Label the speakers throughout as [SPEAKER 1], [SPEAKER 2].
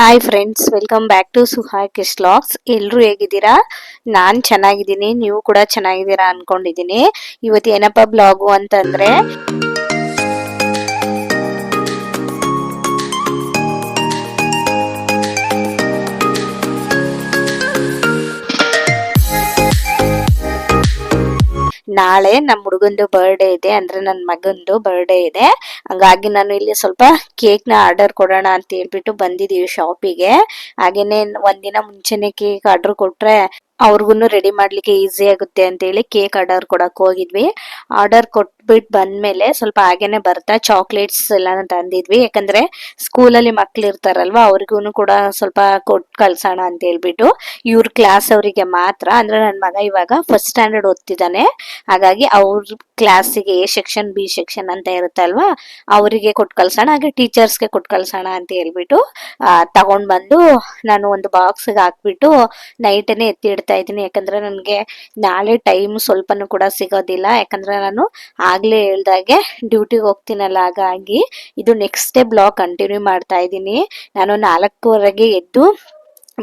[SPEAKER 1] Hi friends, welcome back to ಸುಹಾಕಿಸ್ vlogs. ಎಲ್ಲರೂ ಹೇಗಿದ್ದೀರಾ? ನಾನು ಚೆನ್ನಾಗಿದ್ದೀನಿ, ನೀವು ಕೂಡ ಚೆನ್ನಾಗಿದ್ದೀರಾ ಅನ್ಕೊಂಡಿದ್ದೀನಿ. ಇವತ್ತು ಏನಪ್ಪ ಬ್ಲಾಗು ಅಂತಂದ್ರೆ ನಾಳೆ ನಮ್ಮ ಹುಡುಗಂದು ಬರ್ಡೇ ಇದೆ, ಅಂದ್ರೆ ನನ್ನ ಮಗಂದು ಬರ್ಡೇ ಇದೆ. ಹಂಗಾಗಿ ನಾನು ಇಲ್ಲಿ ಸ್ವಲ್ಪ ಕೇಕ್ ನ ಆರ್ಡರ್ ಕೊಡೋಣ ಅಂತ ಹೇಳ್ಬಿಟ್ಟು ಬಂದಿದೀವಿ ಶಾಪಿಗೆ. ಹಾಗೇನೆ ಒಂದಿನ ಮುಂಚೆನೆ ಕೇಕ್ ಆರ್ಡರ್ ಕೊಟ್ರೆ ಅವ್ರಿಗೂ ರೆಡಿ ಮಾಡ್ಲಿಕ್ಕೆ ಈಸಿ ಆಗುತ್ತೆ ಅಂತ ಹೇಳಿ ಕೇಕ್ ಆರ್ಡರ್ ಕೊಡಕ್ ಹೋಗಿದ್ವಿ. ಆರ್ಡರ್ ಕೊಟ್ಬಿಟ್ಟು ಬಂದ್ಮೇಲೆ ಸ್ವಲ್ಪ ಹಾಗೇನೆ ಬರ್ತಾ ಚಾಕ್ಲೇಟ್ಸ್ ಎಲ್ಲ ತಂದಿದ್ವಿ. ಯಾಕಂದ್ರೆ ಸ್ಕೂಲಲ್ಲಿ ಮಕ್ಳು ಇರ್ತಾರಲ್ವಾ, ಅವ್ರಿಗೂ ಕೂಡ ಸ್ವಲ್ಪ ಕೊಟ್ಟು ಕಳ್ಸೋಣ ಅಂತ ಹೇಳ್ಬಿಟ್ಟು. ಇವ್ರ ಕ್ಲಾಸ್ ಅವರಿಗೆ ಮಾತ್ರ, ಅಂದ್ರೆ ನನ್ನ ಮಗ ಇವಾಗ ಫಸ್ಟ್ ಸ್ಟ್ಯಾಂಡರ್ಡ್ ಓದ್ತಿದ್ದಾನೆ. ಹಾಗಾಗಿ ಅವ್ರ ಕ್ಲಾಸಿಗೆ ಎ ಸೆಕ್ಷನ್ ಬಿ ಸೆಕ್ಷನ್ ಅಂತ ಇರುತ್ತಲ್ವಾ, ಅವರಿಗೆ ಕೊಟ್ಟು ಕಳ್ಸೋಣ, ಹಾಗೆ ಟೀಚರ್ಸ್ಗೆ ಕೊಟ್ಟು ಕಳ್ಸೋಣ ಅಂತ ಹೇಳ್ಬಿಟ್ಟು ತಗೊಂಡ್ ಬಂದು ನಾನು ಒಂದು ಬಾಕ್ಸ್ಗೆ ಹಾಕ್ಬಿಟ್ಟು ನೈಟನೇ ಎತ್ತಿಡ್ತಾ ಇದ್ದೀನಿ. ಯಾಕಂದ್ರೆ ನನಗೆ ನಾಳೆ ಟೈಮ್ ಸ್ವಲ್ಪನೂ ಕೂಡ ಸಿಗೋದಿಲ್ಲ. ಯಾಕಂದ್ರೆ ನಾನು ಆಗ್ಲೇ ಹೇಳ್ದಾಗೆ ಡ್ಯೂಟಿಗೆ ಹೋಗ್ತೀನಲ್ಲ, ಹಾಗಾಗಿ ಇದು ನೆಕ್ಸ್ಟ್ ಡೇ ಬ್ಲಾಗ್ ಕಂಟಿನ್ಯೂ ಮಾಡ್ತಾ ಇದ್ದೀನಿ. ನಾನು 4:15 ಎದ್ದು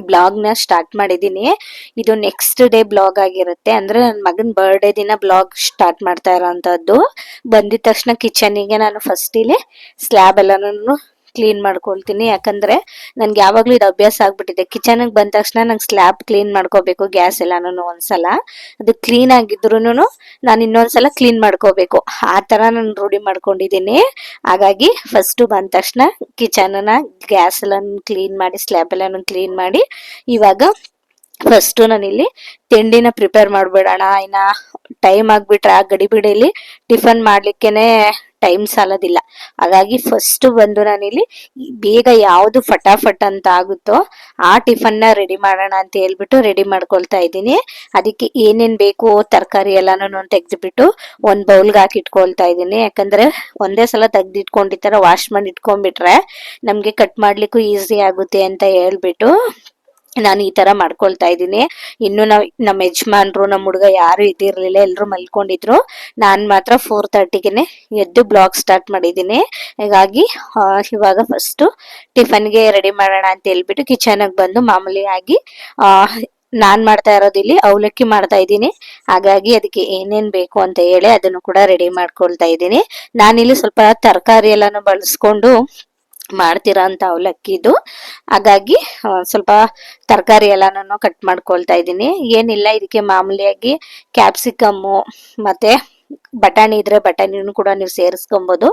[SPEAKER 1] ಬ್ಲಾಗ್ ನ ಸ್ಟಾರ್ಟ್ ಮಾಡಿದೀನಿ. ಇದು ನೆಕ್ಸ್ಟ್ ಡೇ ಬ್ಲಾಗ್ ಆಗಿರುತ್ತೆ, ಅಂದ್ರೆ ನನ್ನ ಮಗನ್ ಬರ್ಡೇ ದಿನ ಬ್ಲಾಗ್ ಸ್ಟಾರ್ಟ್ ಮಾಡ್ತಾ ಇರೋಂಥದ್ದು. ಬಂದಿದ ತಕ್ಷಣ ಕಿಚನಿಗೆ ನಾನು ಫಸ್ಟ್ ಇಲ್ಲಿ ಸ್ಲ್ಯಾಬ್ ಎಲ್ಲಾನು ಕ್ಲೀನ್ ಮಾಡ್ಕೊಳ್ತೀನಿ. ಯಾಕಂದ್ರೆ ನನ್ಗೆ ಯಾವಾಗ್ಲೂ ಇದು ಅಭ್ಯಾಸ ಆಗ್ಬಿಟ್ಟಿದೆ, ಕಿಚನ್ಗೆ ಬಂದ ತಕ್ಷಣ ನಂಗೆ ಸ್ಲ್ಯಾಬ್ ಕ್ಲೀನ್ ಮಾಡ್ಕೋಬೇಕು, ಗ್ಯಾಸ್ ಎಲ್ಲಾನು ಒಂದ್ಸಲ ಅದು ಕ್ಲೀನ್ ಆಗಿದ್ರು ನಾನು ಇನ್ನೊಂದ್ಸಲ ಕ್ಲೀನ್ ಮಾಡ್ಕೋಬೇಕು, ಆ ತರ ನಾನು ರೂಢಿ ಮಾಡ್ಕೊಂಡಿದ್ದೀನಿ. ಹಾಗಾಗಿ ಫಸ್ಟ್ ಬಂದ ತಕ್ಷಣ ಕಿಚನ್ ಗ್ಯಾಸ್ ಎಲ್ಲ ಕ್ಲೀನ್ ಮಾಡಿ ಸ್ಲ್ಯಾಬ್ ಎಲ್ಲಾನು ಕ್ಲೀನ್ ಮಾಡಿ ಇವಾಗ ಫಸ್ಟ್ ನಾನಿಲ್ಲಿ ತಿಂಡಿನ ಪ್ರಿಪೇರ್ ಮಾಡ್ಬಿಡೋಣ. ಇನ್ನ ಟೈಮ್ ಆಗ್ಬಿಟ್ರೆ ಆ ಗಡಿಬಿಡಿಲಿ ಟಿಫನ್ ಮಾಡ್ಲಿಕ್ಕೆನೆ ಟೈಮ್ ಸಾಲೋದಿಲ್ಲ. ಹಾಗಾಗಿ ಫಸ್ಟ್ ಬಂದು ನಾನಿಲ್ಲಿ ಬೇಗ ಯಾವ್ದು ಫಟಾಫಟ್ ಅಂತ ಆಗುತ್ತೋ ಆ ಟಿಫನ್ ನ ರೆಡಿ ಮಾಡೋಣ ಅಂತ ಹೇಳ್ಬಿಟ್ಟು ರೆಡಿ ಮಾಡ್ಕೊಳ್ತಾ ಇದ್ದೀನಿ. ಅದಕ್ಕೆ ಏನೇನ್ ಬೇಕು ತರಕಾರಿ ಎಲ್ಲಾನು ತೆಗೆದ್ಬಿಟ್ಟು ಒಂದ್ ಬೌಲ್ಗೆ ಹಾಕಿ ಇಟ್ಕೊಳ್ತಾ ಇದ್ದೀನಿ. ಯಾಕಂದ್ರೆ ಒಂದೇ ಸಲ ತೆಗ್ದಿಟ್ಕೊಂಡಿರ್ತಾರ, ವಾಶ್ ಮಾಡಿ ಇಟ್ಕೊಂಡ್ಬಿಟ್ರೆ ನಮ್ಗೆ ಕಟ್ ಮಾಡ್ಲಿಕ್ಕೂ ಈಸಿ ಆಗುತ್ತೆ ಅಂತ ಹೇಳ್ಬಿಟ್ಟು ನಾನು ಈ ತರ ಮಾಡ್ಕೊಳ್ತಾ ಇದ್ದೀನಿ. ಇನ್ನು ನಮ್ಮ ಯಜಮಾನ್ರು ನಮ್ಮ ಹುಡುಗ ಯಾರು ಇದಿರ್ಲಿಲ್ಲ, ಎಲ್ರು ಮಲ್ಕೊಂಡಿದ್ರು. ನಾನ್ ಮಾತ್ರ 4:30ಗೆನೆ ಎದ್ದು ಬ್ಲಾಗ್ ಸ್ಟಾರ್ಟ್ ಮಾಡಿದ್ದೀನಿ. ಹಾಗಾಗಿ ಇವಾಗ ಫಸ್ಟ್ ಟಿಫನ್ಗೆ ರೆಡಿ ಮಾಡೋಣ ಅಂತ ಹೇಳ್ಬಿಟ್ಟು ಕಿಚನ್ಗೆ ಬಂದು ಮಾಮೂಲಿ ಆಗಿ ನಾನ್ ಮಾಡ್ತಾ ಇರೋದು ಇಲ್ಲಿ ಅವಲಕ್ಕಿ ಮಾಡ್ತಾ ಇದ್ದೀನಿ. ಹಾಗಾಗಿ ಅದಕ್ಕೆ ಏನೇನ್ ಬೇಕು ಅಂತ ಹೇಳಿ ಅದನ್ನು ಕೂಡ ರೆಡಿ ಮಾಡ್ಕೊಳ್ತಾ ಇದ್ದೀನಿ. ನಾನಿಲ್ಲಿ ಸ್ವಲ್ಪ ತರಕಾರಿ ಎಲ್ಲಾನು ಬಳಸ್ಕೊಂಡು ಮಾಡ್ತೀರಾ ಅಂತ ಅವಲಕ್ಕಿದು. ಹಾಗಾಗಿ ಸ್ವಲ್ಪ ತರಕಾರಿ ಎಲ್ಲಾನು ಕಟ್ ಮಾಡ್ಕೊಳ್ತಾ ಇದ್ದೀನಿ. ಏನಿಲ್ಲ, ಇದಕ್ಕೆ ಮಾಮೂಲಿಯಾಗಿ ಕ್ಯಾಪ್ಸಿಕಮ್ಮು ಮತ್ತೆ ಬಟಾಣಿ ಇದ್ರೆ ಬಟಾಣಿನೂ ಕೂಡ ನೀವು ಸೇರಿಸ್ಕೊಬಹುದು.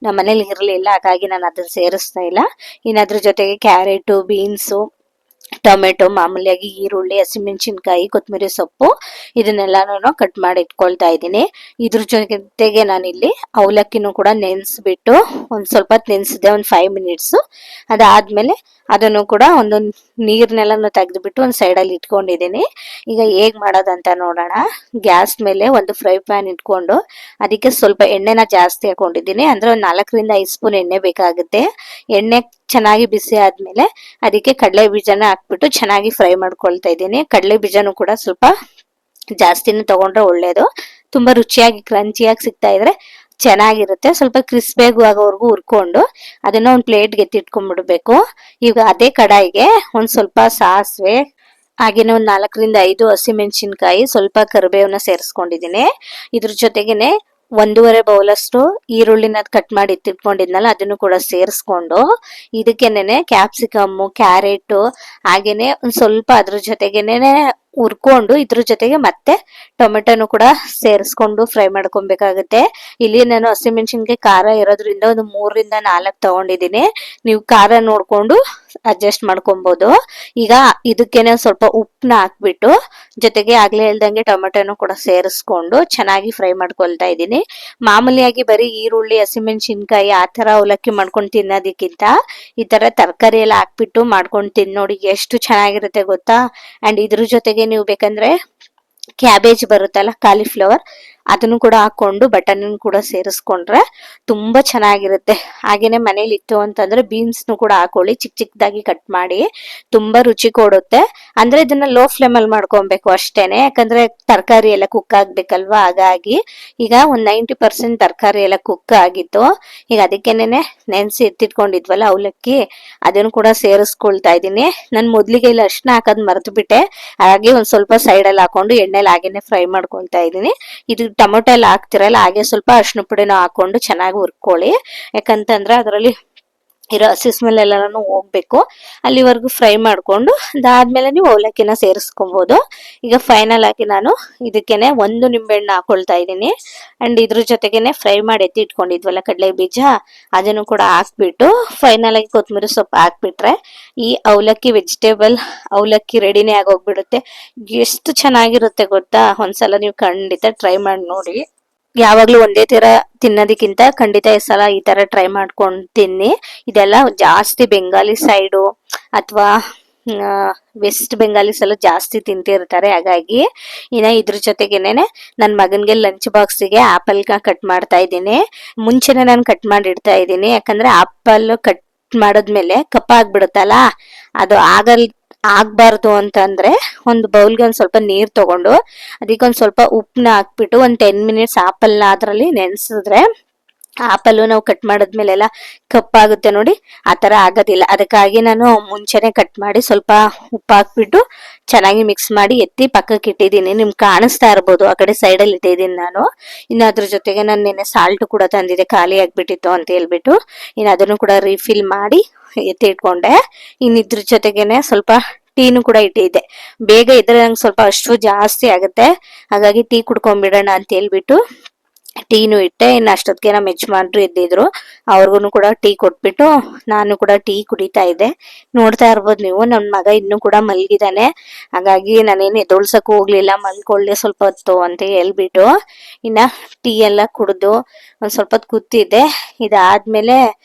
[SPEAKER 1] ನಮ್ಮ ಮನೇಲಿ ಇರ್ಲಿಲ್ಲ, ಹಾಗಾಗಿ ನಾನು ಅದನ್ನ ಸೇರಿಸ್ತಾ ಇಲ್ಲ. ಇನ್ನು ಅದ್ರ ಜೊತೆಗೆ ಕ್ಯಾರೆಟು, ಬೀನ್ಸು, ಟೊಮೆಟೊ, ಮಾಮೂಲಿಯಾಗಿ ಈರುಳ್ಳಿ, ಹಸಿಮೆಣಸಿನ್ಕಾಯಿ, ಕೊತ್ತಂಬರಿ ಸೊಪ್ಪು ಇದನ್ನೆಲ್ಲಾನು ಕಟ್ ಮಾಡಿ ಇಟ್ಕೊಳ್ತಾ ಇದ್ದೀನಿ. ಇದ್ರ ಜೊತೆಗೆ ನಾನಿಲ್ಲಿ ಅವಲಕ್ಕಿನೂ ಕೂಡ ನೆನ್ಸ್ಬಿಟ್ಟು ಒಂದ್ ಸ್ವಲ್ಪ ನೆನ್ಸಿದೆ, ಒಂದ್ 5 ಮಿನಿಟ್ಸ್. ಅದಾದ್ಮೇಲೆ ಅದನ್ನು ಕೂಡ ಒಂದೊಂದು ನೀರ್ನೆಲ್ಲಾನು ತೆಗೆದ್ಬಿಟ್ಟು ಒಂದ್ ಸೈಡ್ ಅಲ್ಲಿ ಇಟ್ಕೊಂಡಿದ್ದೀನಿ. ಈಗ ಹೇಗ್ ಮಾಡೋದಂತ ನೋಡೋಣ. ಗ್ಯಾಸ್ ಮೇಲೆ ಒಂದು ಫ್ರೈ ಪ್ಯಾನ್ ಇಟ್ಕೊಂಡು ಅದಕ್ಕೆ ಸ್ವಲ್ಪ ಎಣ್ಣೆನ ಜಾಸ್ತಿ ಹಾಕೊಂಡಿದ್ದೀನಿ. ಅಂದ್ರೆ ಒಂದ್ 4-5 ಸ್ಪೂನ್ ಎಣ್ಣೆ ಬೇಕಾಗುತ್ತೆ. ಎಣ್ಣೆ ಚೆನ್ನಾಗಿ ಬಿಸಿ ಆದ್ಮೇಲೆ ಅದಕ್ಕೆ ಕಡಲೆ ಬೀಜನ ಹಾಕ್ಬಿಟ್ಟು ಚೆನ್ನಾಗಿ ಫ್ರೈ ಮಾಡ್ಕೊಳ್ತಾ ಇದ್ದೀನಿ. ಕಡಲೆ ಬೀಜನೂ ಕೂಡ ಸ್ವಲ್ಪ ಜಾಸ್ತಿನೇ ತಗೊಂಡ್ರೆ ಒಳ್ಳೇದು, ತುಂಬಾ ರುಚಿಯಾಗಿ ಕ್ರಂಚಿಯಾಗಿ ಸಿಗ್ತಾ ಇದ್ರೆ ಚೆನ್ನಾಗಿರುತ್ತೆ. ಸ್ವಲ್ಪ ಕ್ರಿಸ್ಪಿಯಾಗಿ ಆಗೋವರೆಗೂ ಹುರ್ಕೊಂಡು ಅದನ್ನ ಒಂದ್ ಪ್ಲೇಟ್ಗೆ ಎತ್ತಿಟ್ಕೊಂಡ್ಬಿಡ್ಬೇಕು. ಈಗ ಅದೇ ಕಡಾಯಿಗೆ ಒಂದ್ ಸ್ವಲ್ಪ ಸಾಸಿವೆ, ಹಾಗೇನೆ ಒಂದ್ 4-5 ಹಸಿಮೆಣಸಿನ್ಕಾಯಿ, ಸ್ವಲ್ಪ ಕರಿಬೇವನ್ನ ಸೇರಿಸ್ಕೊಂಡಿದ್ದೀನಿ. ಇದ್ರ ಜೊತೆಗೇನೆ 1.5 ಬೌಲಷ್ಟು ಈರುಳ್ಳಿನ ಕಟ್ ಮಾಡಿ ಇಟ್ಟಿಟ್ಕೊಂಡಿದ್ನಲ್ಲ ಅದನ್ನು ಕೂಡ ಸೇರಿಸ್ಕೊಂಡು ಇದಕ್ಕೆನೆ ಕ್ಯಾಪ್ಸಿಕಮ್ಮು, ಕ್ಯಾರೆಟ್ ಹಾಗೇನೆ ಒಂದ್ ಸ್ವಲ್ಪ ಅದ್ರ ಜೊತೆಗೇನೆ ಹುರ್ಕೊಂಡು ಇದ್ರ ಜೊತೆಗೆ ಮತ್ತೆ ಟೊಮೆಟೊನು ಕೂಡ ಸೇರಿಸ್ಕೊಂಡು ಫ್ರೈ ಮಾಡ್ಕೊಬೇಕಾಗುತ್ತೆ. ಇಲ್ಲಿ ನಾನು ಹಸಿಮೆಣಸಿನ್ಕಾಯಿ ಖಾರ ಇರೋದ್ರಿಂದ ಒಂದು 3-4 ತಗೊಂಡಿದ್ದೀನಿ. ನೀವು ಖಾರ ನೋಡ್ಕೊಂಡು ಅಡ್ಜಸ್ಟ್ ಮಾಡ್ಕೊಬಹುದು. ಈಗ ಇದಕ್ಕೇನೆ ಸ್ವಲ್ಪ ಉಪ್ಪನ್ನ ಹಾಕ್ಬಿಟ್ಟು ಜೊತೆಗೆ ಆಗ್ಲೇ ಹೇಳ್ದಂಗೆ ಟೊಮೆಟೊನು ಕೂಡ ಸೇರಿಸ್ಕೊಂಡು ಚೆನ್ನಾಗಿ ಫ್ರೈ ಮಾಡ್ಕೊಳ್ತಾ ಇದ್ದೀನಿ. ಮಾಮೂಲಿಯಾಗಿ ಬರೀ ಈರುಳ್ಳಿ, ಹಸಿಮೆಣಸಿನ್ಕಾಯಿ ಆ ತರ ಅವಲಕ್ಕಿ ಮಾಡ್ಕೊಂಡು ತಿನ್ನೋದಕ್ಕಿಂತ ಈ ತರ ತರಕಾರಿ ಎಲ್ಲ ಹಾಕ್ಬಿಟ್ಟು ಮಾಡ್ಕೊಂಡು ತಿನ್ ನೋಡಿ, ಎಷ್ಟು ಚೆನ್ನಾಗಿರುತ್ತೆ ಗೊತ್ತಾ. ಅಂಡ್ ಇದ್ರ ಜೊತೆಗೆ ನೀವು ಬೇಕಂದ್ರೆ ಕ್ಯಾಬೇಜ್ ಬರುತ್ತಲ್ಲ, ಕಾಲಿಫ್ಲವರ್, ಅದನ್ನು ಕೂಡ ಹಾಕೊಂಡು ಬಟನ್ ಕೂಡ ಸೇರಿಸ್ಕೊಂಡ್ರೆ ತುಂಬಾ ಚೆನ್ನಾಗಿರುತ್ತೆ. ಹಾಗೇನೆ ಮನೇಲಿ ಇತ್ತು ಅಂತಂದ್ರೆ ಬೀನ್ಸ್ನು ಕೂಡ ಹಾಕೊಳ್ಳಿ, ಚಿಕ್ಕ ಚಿಕ್ಕದಾಗಿ ಕಟ್ ಮಾಡಿ, ತುಂಬಾ ರುಚಿ ಕೊಡುತ್ತೆ. ಅಂದ್ರೆ ಇದನ್ನ ಲೋ ಫ್ಲೇಮ್ ಅಲ್ಲಿ ಮಾಡ್ಕೊಬೇಕು ಅಷ್ಟೇನೆ, ಯಾಕಂದ್ರೆ ತರಕಾರಿ ಎಲ್ಲ ಕುಕ್ ಆಗ್ಬೇಕಲ್ವಾ. ಹಾಗಾಗಿ ಈಗ ಒಂದ್ 90% ತರಕಾರಿ ಎಲ್ಲ ಕುಕ್ ಆಗಿತ್ತು. ಈಗ ಅದಕ್ಕೇನೆ ನೆನ್ಸಿ ಎತ್ತಿಟ್ಕೊಂಡಿದ್ವಲ್ಲ ಅವಲಕ್ಕಿ, ಅದನ್ನು ಕೂಡ ಸೇರಿಸ್ಕೊಳ್ತಾ ಇದ್ದೀನಿ. ನಾನು ಮೊದ್ಲಿಗೆ ಇಲ್ಲಿ ಅರ್ಶಿನ ಹಾಕೋದ್ ಮರ್ತು ಬಿಟ್ಟೆ, ಹಾಗೆ ಒಂದ್ ಸ್ವಲ್ಪ ಸೈಡ್ ಅಲ್ಲಿ ಹಾಕೊಂಡು ಎಣ್ಣೆಲಿ ಹಾಗೇನೆ ಫ್ರೈ ಮಾಡ್ಕೊಳ್ತಾ ಇದ್ದೀನಿ. ಇದು ಟೊಮೊಟೊ ಎಲ್ಲ ಹಾಕ್ತಿರಲ್ಲ, ಹಾಗೆ ಸ್ವಲ್ಪ ಅರ್ಶಿನ ಪುಡಿನ ಹಾಕೊಂಡು ಚೆನ್ನಾಗಿ ಹುರ್ಕೊಳ್ಳಿ. ಯಾಕಂತಂದ್ರೆ ಅದರಲ್ಲಿ ಇರೋ ಹಸಿ ಸ್ಮೆಲ್ ಎಲ್ಲಾನು ಹೋಗ್ಬೇಕು. ಅಲ್ಲಿವರೆಗೂ ಫ್ರೈ ಮಾಡ್ಕೊಂಡು ಅದಾದ್ಮೇಲೆ ನೀವು ಅವಲಕ್ಕಿನ ಸೇರಿಸ್ಕೊಬಹುದು. ಈಗ ಫೈನಲ್ ಆಗಿ ನಾನು ಇದಕ್ಕೇನೆ ಒಂದು ನಿಂಬೆಹಣ್ಣು ಹಾಕೊಳ್ತಾ ಇದ್ದೀನಿ. ಅಂಡ್ ಇದ್ರ ಜೊತೆಗೇನೆ ಫ್ರೈ ಮಾಡಿ ಎತ್ತಿ ಇಟ್ಕೊಂಡಿದ್ವಲ್ಲ ಕಡಲೆ ಬೀಜ, ಅದನ್ನು ಕೂಡ ಹಾಕ್ಬಿಟ್ಟು ಫೈನಲ್ ಆಗಿ ಕೊತ್ತಂಬರಿ ಸೊಪ್ಪು ಹಾಕ್ಬಿಟ್ರೆ ಈ ಅವಲಕ್ಕಿ ವೆಜಿಟೇಬಲ್ ಅವಲಕ್ಕಿ ರೆಡಿನೇ ಆಗೋಗ್ಬಿಡುತ್ತೆ. ಎಷ್ಟು ಚೆನ್ನಾಗಿರುತ್ತೆ ಗೊತ್ತಾ, ಒಂದ್ಸಲ ನೀವು ಖಂಡಿತ ಟ್ರೈ ಮಾಡಿ ನೋಡಿ. ಯಾವಾಗ್ಲೂ ಒಂದೇ ತರ ತಿನ್ನೋದಕ್ಕಿಂತ ಖಂಡಿತ ಈ ಸಲ ಈ ತರ ಟ್ರೈ ಮಾಡ್ಕೊಂಡು ತಿನ್ನಿ. ಇದೆಲ್ಲ ಜಾಸ್ತಿ ಬೆಂಗಾಲಿ ಸೈಡು ಅಥವಾ ವೆಸ್ಟ್ ಬೆಂಗಾಲಿಸ್ ಎಲ್ಲ ಜಾಸ್ತಿ ತಿಂತಿರ್ತಾರೆ. ಹಾಗಾಗಿ ಇನ್ನ ಇದ್ರ ಜೊತೆಗೇನೆ ನನ್ ಮಗನ್ಗೆ ಲಂಚ್ ಬಾಕ್ಸಿಗೆ ಆಪಲ್ ಕಟ್ ಮಾಡ್ತಾ ಇದ್ದೀನಿ. ಮುಂಚೆನೆ ನಾನು ಕಟ್ ಮಾಡಿ ಇಡ್ತಾ ಇದ್ದೀನಿ, ಯಾಕಂದ್ರೆ ಆಪಲ್ ಕಟ್ ಮಾಡದ್ಮೇಲೆ ಕಪ್ಪಾಗ್ಬಿಡುತ್ತಲ್ಲ, ಅದು ಆಗ್ಬಾರ್ದು ಅಂತಂದ್ರೆ ಒಂದು ಬೌಲ್ಗೆ ಒಂದ್ ಸ್ವಲ್ಪ ನೀರ್ ತಗೊಂಡು ಅದಕ್ಕೊಂದ್ ಸ್ವಲ್ಪ ಉಪ್ಪನ್ನ ಹಾಕ್ಬಿಟ್ಟು ಒಂದ್ 10 ಮಿನಿಟ್ಸ್ ಆಪಲ್ನ ಅದ್ರಲ್ಲಿ ನೆನ್ಸಿದ್ರೆ ಆಪಲ್ ನಾವು ಕಟ್ ಮಾಡದ್ಮೇಲೆಲ್ಲ ಕಪ್ಪಾಗುತ್ತೆ ನೋಡಿ, ಆತರ ಆಗೋದಿಲ್ಲ. ಅದಕ್ಕಾಗಿ ನಾನು ಮುಂಚೆನೆ ಕಟ್ ಮಾಡಿ ಸ್ವಲ್ಪ ಉಪ್ಪು ಹಾಕ್ಬಿಟ್ಟು ಚೆನ್ನಾಗಿ ಮಿಕ್ಸ್ ಮಾಡಿ ಎತ್ತಿ ಪಕ್ಕಕ್ಕೆ ಇಟ್ಟಿದ್ದೀನಿ. ನಿಮ್ಗೆ ಕಾಣಿಸ್ತಾ ಇರ್ಬೋದು, ಆ ಕಡೆ ಸೈಡ್ ಅಲ್ಲಿ ಇಟ್ಟಿದ್ದೀನಿ ನಾನು. ಇನ್ನು ಅದ್ರ ಜೊತೆಗೆ ನಾನು ನಿನ್ನೆ ಸಾಲ್ಟ್ ಕೂಡ ತಂದಿದ್ದೆ, ಖಾಲಿ ಆಗ್ಬಿಟ್ಟಿತ್ತು ಅಂತ ಹೇಳ್ಬಿಟ್ಟು ಇನ್ನು ಅದನ್ನು ಕೂಡ ರೀಫಿಲ್ ಮಾಡಿ ಎತ್ತಿ ಇಟ್ಕೊಂಡೆ. ಇನ್ನು ಇದ್ರ ಜೊತೆಗೇನೆ ಸ್ವಲ್ಪ ಟೀನು ಕೂಡ ಇಟ್ಟಿದ್ದೆ. ಬೇಗ ಇದ್ರೆ ನಂಗೆ ಸ್ವಲ್ಪ ಅಷ್ಟು ಜಾಸ್ತಿ ಆಗುತ್ತೆ, ಹಾಗಾಗಿ ಟೀ ಕುಡ್ಕೊಂಡ್ಬಿಡೋಣ ಅಂತ ಹೇಳ್ಬಿಟ್ಟು ಟೀನು ಇಟ್ಟೆ. ಇನ್ನು ಅಷ್ಟೊತ್ತಿಗೆ ನಮ್ಮ ಯಜಮಾನ್ರು ಎದ್ದಿದ್ರು, ಅವ್ರಿಗೂ ಕೂಡ ಟೀ ಕೊಟ್ಬಿಟ್ಟು ನಾನು ಕೂಡ ಟೀ ಕುಡಿತಾ ಇದ್ದೆ. ನೋಡ್ತಾ ಇರ್ಬೋದು ನೀವು, ನನ್ ಮಗ ಇನ್ನೂ ಕೂಡ ಮಲ್ಗಿದಾನೆ, ಹಾಗಾಗಿ ನಾನೇನು ಎದೊಳ್ಸಕ್ ಹೋಗ್ಲಿಲ್ಲ, ಮಲ್ಕೊಳ್ಳೆ ಸ್ವಲ್ಪ ಹೊತ್ತು ಅಂತ ಹೇಳ್ಬಿಟ್ಟು ಇನ್ನ ಟೀ ಎಲ್ಲ ಕುಡ್ದು ಒಂದ್ ಸ್ವಲ್ಪ ಹೊತ್ತು ಕೂತಿದ್ದೆ. ಇದಾದ್ಮೇಲೆ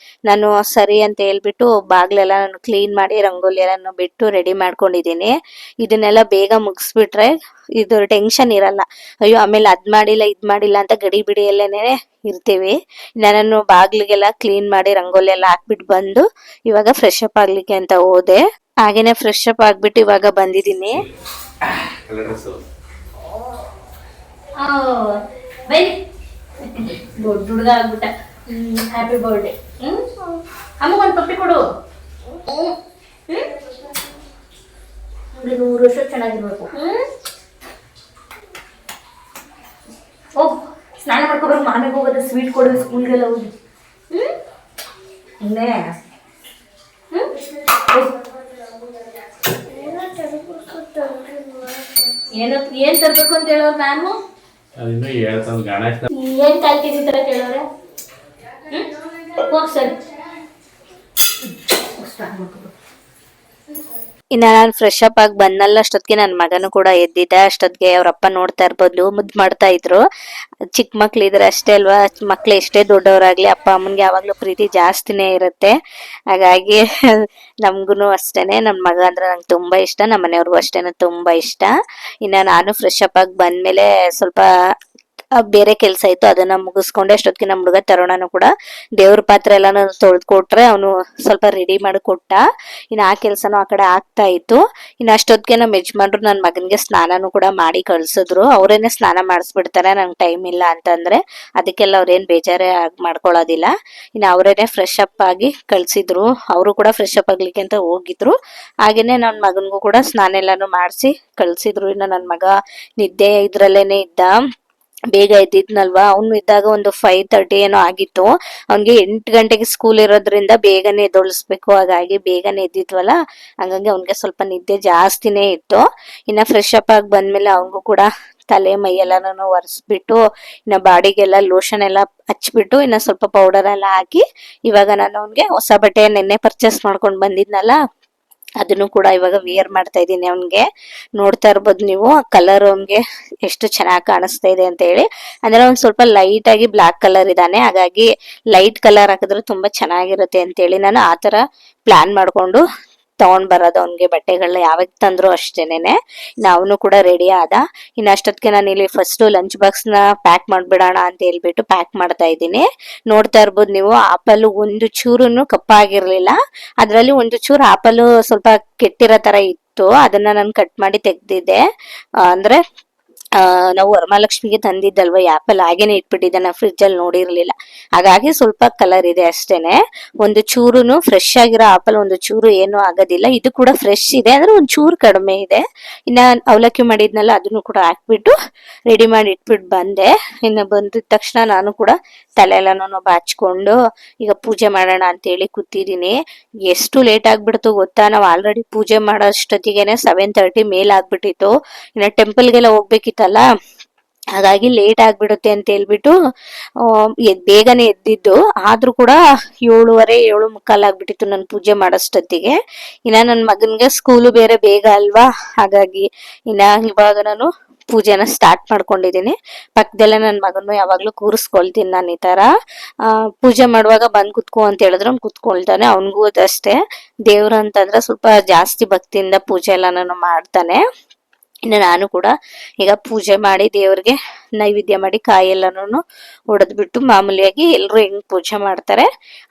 [SPEAKER 1] ನಾನು ಸರಿ ಅಂತ ಹೇಳ್ಬಿಟ್ಟು ಬಾಗ್ಲೆಲ್ಲ ನಾನು ಕ್ಲೀನ್ ಮಾಡಿ ರಂಗೋಲಿ ಎಲ್ಲ ಬಿಟ್ಟು ರೆಡಿ ಮಾಡ್ಕೊಂಡಿದ್ದೀನಿ. ಇದನ್ನೆಲ್ಲ ಬೇಗ ಮುಗಿಸ್ಬಿಟ್ರೆ ಇದು ಟೆನ್ಷನ್ ಇರಲ್ಲ. ಅಯ್ಯೋ ಆಮೇಲೆ ಅದ್ ಮಾಡಿಲ್ಲ ಇದ್ ಮಾಡಿಲ್ಲ ಅಂತ ಗಡಿ ಬಿಡಿಯಲ್ಲೇನೆ ಇರ್ತೀವಿ. ನಾನು ಬಾಗ್ಲಿಗೆಲ್ಲ ಕ್ಲೀನ್ ಮಾಡಿ ರಂಗೋಲಿ ಎಲ್ಲ ಹಾಕ್ಬಿಟ್ಟು ಬಂದು ಇವಾಗ ಫ್ರೆಶ್ ಅಪ್ ಆಗ್ಲಿಕ್ಕೆ ಅಂತ ಹೋದೆ. ಹಾಗೇನೆ ಫ್ರೆಶ್ ಅಪ್ ಆಗ್ಬಿಟ್ಟು ಇವಾಗ ಬಂದಿದ್ದೀನಿ. ದೊಡ್ಡ ಹುಡುಗ ಆಗ್ಬಿಟ್ಟ. Happy birthday. ಅಮ್ಮ ಒಂದ್ ಪಪ್ಪಿ ಕೊಡು. 100 ವರ್ಷ ಚೆನ್ನಾಗಿರ್ಬೇಕು. ಓಹ್, ಸ್ನಾನ ಮಾಡ್ಕೊಬೇಕು, ಮನೆಗೆ ಹೋಗೋದು, ಸ್ವೀಟ್ ಕೊಡೋದು, ಸ್ಕೂಲ್ಗೆಲ್ಲ ಹೋಗಿ. ಇನ್ನೇ ಏನ್ ತರ್ಬೇಕು ಅಂತ ಹೇಳೋರು ಮ್ಯಾಮು? ಏನ್ ಕಾಲ್ತೀನಿ ತರ ಕೇಳೋರೆ? ಹೋಗ್ ಸರಿ. ಇನ್ನ ನಾನು ಫ್ರೆಶ್ ಅಪ್ ಆಗಿ ಬಂದಲ್ಲ ಅಷ್ಟೊತ್ತಿಗೆ ನನ್ನ ಮಗನು ಕೂಡ ಎದ್ದಿದ್ದ. ಅಷ್ಟೊತ್ತಿಗೆ ಅವ್ರಪ್ಪ ನೋಡ್ತಾ ಇರ್ಬೋದು, ಮುದ್ದು ಮಾಡ್ತಾ ಇದ್ರು. ಚಿಕ್ಕ ಮಕ್ಳು ಇದ್ರೆ ಅಷ್ಟೇ ಅಲ್ವಾ, ಮಕ್ಳು ಎಷ್ಟೇ ದೊಡ್ಡವರಾಗ್ಲಿ ಅಪ್ಪ ಅಮ್ಮನ್ಗೆ ಯಾವಾಗ್ಲೂ ಪ್ರೀತಿ ಜಾಸ್ತಿನೇ ಇರುತ್ತೆ. ಹಾಗಾಗಿ ನಮ್ಗುನು ಅಷ್ಟೇನೆ, ನನ್ ಮಗ ಅಂದ್ರೆ ನಂಗೆ ತುಂಬಾ ಇಷ್ಟ, ನಮ್ಮ ಮನೆಯವ್ರಿಗೂ ಅಷ್ಟೇನೆ ತುಂಬಾ ಇಷ್ಟ. ಇನ್ನ ನಾನು ಫ್ರೆಶ್ ಅಪ್ ಆಗಿ ಬಂದ್ಮೇಲೆ ಸ್ವಲ್ಪ ಬೇರೆ ಕೆಲ್ಸ ಇತ್ತು, ಅದನ್ನ ಮುಗಿಸ್ಕೊಂಡೆ. ಅಷ್ಟೊತ್ತಿಗೆ ನಮ್ಮ ಹುಡುಗ ತರುಣನು ಕೂಡ ದೇವ್ರ ಪಾತ್ರೆ ಎಲ್ಲಾನು ತೊಳ್ದು ಕೊಟ್ರೆ ಅವನು ಸ್ವಲ್ಪ ರೆಡಿ ಮಾಡಿ ಕೊಟ್ಟ. ಇನ್ನು ಆ ಕೆಲ್ಸನೂ ಆ ಕಡೆ ಆಗ್ತಾ ಇತ್ತು. ಇನ್ನು ಅಷ್ಟೊತ್ತಿಗೆ ನಮ್ಮ ಯಜಮಾನ್ರು ನನ್ನ ಮಗನ್ಗೆ ಸ್ನಾನನು ಕೂಡ ಮಾಡಿ ಕಳ್ಸಿದ್ರು. ಅವ್ರೇನೆ ಸ್ನಾನ ಮಾಡಿಸ್ಬಿಡ್ತಾರೆ ನಂಗೆ ಟೈಮ್ ಇಲ್ಲ ಅಂತಂದ್ರೆ, ಅದಕ್ಕೆಲ್ಲ ಅವ್ರೇನ್ ಬೇಜಾರೇ ಮಾಡ್ಕೊಳ್ಳೋದಿಲ್ಲ. ಇನ್ನು ಅವರೇನೆ ಫ್ರೆಶ್ ಅಪ್ ಆಗಿ ಕಳ್ಸಿದ್ರು. ಅವರು ಕೂಡ ಫ್ರೆಶ್ ಅಪ್ ಆಗ್ಲಿಕ್ಕೆ ಅಂತ ಹೋಗಿದ್ರು. ಹಾಗೇನೆ ನನ್ನ ಮಗನ್ಗೂ ಕೂಡ ಸ್ನಾನ ಎಲ್ಲಾನು ಮಾಡಿಸಿ ಕಳ್ಸಿದ್ರು. ಇನ್ನು ನನ್ನ ಮಗ ನಿದ್ದೆ ಇದ್ರಲ್ಲೇನೆ ಇದ್ದ, ಬೇಗ ಎದ್ದಿದ್ನಲ್ವಾ. ಅವನು ಇದ್ದಾಗ ಒಂದು 5:30 ಏನೋ ಆಗಿತ್ತು. ಅವ್ನಿಗೆ 8 ಗಂಟೆಗೆ ಸ್ಕೂಲ್ ಇರೋದ್ರಿಂದ ಬೇಗನೆ ಎದ್ದೊಳಿಸ್ಬೇಕು, ಹಾಗಾಗಿ ಬೇಗನೆ ಎದ್ದಿದ್ವಲ್ಲ, ಹಾಗಾಗಿ ಅವ್ನಿಗೆ ಸ್ವಲ್ಪ ನಿದ್ದೆ ಜಾಸ್ತಿನೇ ಇತ್ತು. ಇನ್ನ ಫ್ರೆಶ್ ಅಪ್ ಆಗಿ ಬಂದ್ಮೇಲೆ ಅವನಿಗೂ ಕೂಡ ತಲೆ ಮೈ ಎಲ್ಲಾನು ಒರೆಸ್ಬಿಟ್ಟು ಇನ್ನ ಬಾಡಿಗೆಲ್ಲ ಲೋಷನ್ ಎಲ್ಲ ಹಚ್ಬಿಟ್ಟು ಇನ್ನ ಸ್ವಲ್ಪ ಪೌಡರ್ ಎಲ್ಲ ಹಾಕಿ ಇವಾಗ ನಾನು ಅವ್ನಿಗೆ ಹೊಸ ಬಟ್ಟೆ ನೆನ್ನೆ ಪರ್ಚೇಸ್ ಮಾಡ್ಕೊಂಡು ಬಂದಿದ್ನಲ್ಲ, ಅದನ್ನು ಕೂಡ ಇವಾಗ ವೇರ್ ಮಾಡ್ತಾ ಇದ್ದೀನಿ. ಅವನ್ಗೆ ನೋಡ್ತಾ ಇರ್ಬೋದು ನೀವು, ಕಲರ್ ಅವನ್ಗೆ ಎಷ್ಟು ಚೆನ್ನಾಗಿ ಕಾಣಿಸ್ತಾ ಇದೆ ಅಂತ ಹೇಳಿ. ಅಂದ್ರೆ ಒಂದ್ ಸ್ವಲ್ಪ ಲೈಟ್ ಆಗಿ ಬ್ಲಾಕ್ ಕಲರ್ ಇದ್ದಾನೆ, ಹಾಗಾಗಿ ಲೈಟ್ ಕಲರ್ ಹಾಕಿದ್ರೆ ತುಂಬಾ ಚೆನ್ನಾಗಿರುತ್ತೆ ಅಂತ ಹೇಳಿ ನಾನು ಆತರ ಪ್ಲಾನ್ ಮಾಡ್ಕೊಂಡು ತಗೊಂಡ್ ಬರೋದು ಅವ್ನಿಗೆ ಬಟ್ಟೆಗಳನ್ನ ಯಾವಾಗ ತಂದ್ರು ಅಷ್ಟೇನೆ. ಅವನು ಕೂಡ ರೆಡಿ ಆದ. ಇನ್ನು ಅಷ್ಟೊತ್ತಿಗೆ ನಾನು ಇಲ್ಲಿ ಫಸ್ಟ್ ಲಂಚ್ ಬಾಕ್ಸ್ ನ ಪ್ಯಾಕ್ ಮಾಡ್ಬಿಡೋಣ ಅಂತ ಹೇಳ್ಬಿಟ್ಟು ಪ್ಯಾಕ್ ಮಾಡ್ತಾ ಇದ್ದೀನಿ. ನೋಡ್ತಾ ಇರ್ಬೋದು ನೀವು, ಆಪಲ್ ಒಂದು ಚೂರುನು ಕಪ್ಪಾಗಿರ್ಲಿಲ್ಲ. ಅದ್ರಲ್ಲಿ ಒಂದು ಚೂರು ಆಪಲ್ ಸ್ವಲ್ಪ ಕೆಟ್ಟಿರೋ ತರ ಇತ್ತು, ಅದನ್ನ ನಾನು ಕಟ್ ಮಾಡಿ ತೆಗ್ದಿದ್ದೆ. ಅಂದ್ರೆ ನಾವು ವರಮಹಾಲಕ್ಷ್ಮಿಗೆ ತಂದಿದ್ದಲ್ವ ಆಪಲ್, ಹಾಗೇನೆ ಇಟ್ಬಿಟ್ಟಿದ್ದೆ, ನಾ ಫ್ರಿಜ್ ಅಲ್ಲಿ ನೋಡಿರ್ಲಿಲ್ಲ. ಹಾಗಾಗಿ ಸ್ವಲ್ಪ ಕಲರ್ ಇದೆ ಅಷ್ಟೇನೆ. ಒಂದು ಚೂರುನು ಫ್ರೆಶ್ ಆಗಿರೋ ಆಪಲ್ ಒಂದು ಚೂರು ಏನು ಆಗೋದಿಲ್ಲ. ಇದು ಕೂಡ ಫ್ರೆಶ್ ಇದೆ, ಅಂದ್ರೆ ಒಂದು ಚೂರು ಕಡಿಮೆ ಇದೆ. ಇನ್ನ ಅವಲಕ್ಕಿ ಮಾಡಿದ್ನಲ್ಲ ಅದನ್ನು ಕೂಡ ಹಾಕ್ಬಿಟ್ಟು ರೆಡಿ ಮಾಡಿ ಇಟ್ಬಿಟ್ಟು ಬಂದೆ. ಇನ್ನು ಬಂದಿದ ತಕ್ಷಣ ನಾನು ಕೂಡ ತಲೆ ಎಲ್ಲಾನು ಬಾಚ್ಕೊಂಡು ಈಗ ಪೂಜೆ ಮಾಡೋಣ ಅಂತ ಹೇಳಿ ಕೂತಿದೀನಿ. ಎಷ್ಟು ಲೇಟ್ ಆಗ್ಬಿಡ್ತು ಗೊತ್ತಾ, ನಾವು ಆಲ್ರೆಡಿ ಪೂಜೆ ಮಾಡೋ ಅಷ್ಟೊತ್ತಿಗೆನೆ 7:30 ಮೇಲ್ ಆಗ್ಬಿಟ್ಟಿತ್ತು. ಇನ್ನ ಟೆಂಪಲ್ಗೆಲ್ಲ ಹೋಗ್ಬೇಕಿತ್ತಲ್ಲ, ಹಾಗಾಗಿ ಲೇಟ್ ಆಗ್ಬಿಡುತ್ತೆ ಅಂತ ಹೇಳ್ಬಿಟ್ಟು ಬೇಗನೆ ಎದ್ದಿದ್ದು. ಆದ್ರೂ ಕೂಡ 7:15 7:45 ಆಗ್ಬಿಟ್ಟಿತ್ತು ನಾನು ಪೂಜೆ ಮಾಡೋಷ್ಟೊತ್ತಿಗೆ. ಇನ್ನ ನನ್ನ ಮಗನ್ಗೆ ಸ್ಕೂಲು ಬೇರೆ ಬೇಗ ಅಲ್ವಾ, ಹಾಗಾಗಿ ಇನ್ನ ಇವಾಗ ನಾನು ಪೂಜೆನ ಸ್ಟಾರ್ಟ್ ಮಾಡ್ಕೊಂಡಿದೀನಿ. ಪಕ್ಕದಲ್ಲೇ ನನ್ನ ಮಗನ್ನು ಯಾವಾಗ್ಲೂ ಕೂರಿಸ್ಕೊಳ್ತೀನಿ ನಾನು. ಈ ತರ ಪೂಜೆ ಮಾಡುವಾಗ ಬಂದ್ ಕುತ್ಕೋ ಅಂತ ಹೇಳಿದ್ರೆ ಅವ್ನು ಕುತ್ಕೊಳ್ತಾನೆ. ಅವನಿಗೂ ಅಷ್ಟೇ, ದೇವ್ರ ಅಂತಂದ್ರೆ ಸ್ವಲ್ಪ ಜಾಸ್ತಿ ಭಕ್ತಿಯಿಂದ ಪೂಜೆ ಎಲ್ಲ ನಾನು ಮಾಡ್ತಾನೆ. ಇನ್ನು ನಾನು ಕೂಡ ಈಗ ಪೂಜೆ ಮಾಡಿ ದೇವ್ರಿಗೆ ನೈವೇದ್ಯ ಮಾಡಿ ಕಾಯಿ ಎಲ್ಲಾನು ಹೊಡೆದ್ಬಿಟ್ಟು ಮಾಮೂಲಿಯಾಗಿ ಎಲ್ರು ಹೆಂಗ್ ಪೂಜೆ ಮಾಡ್ತಾರೆ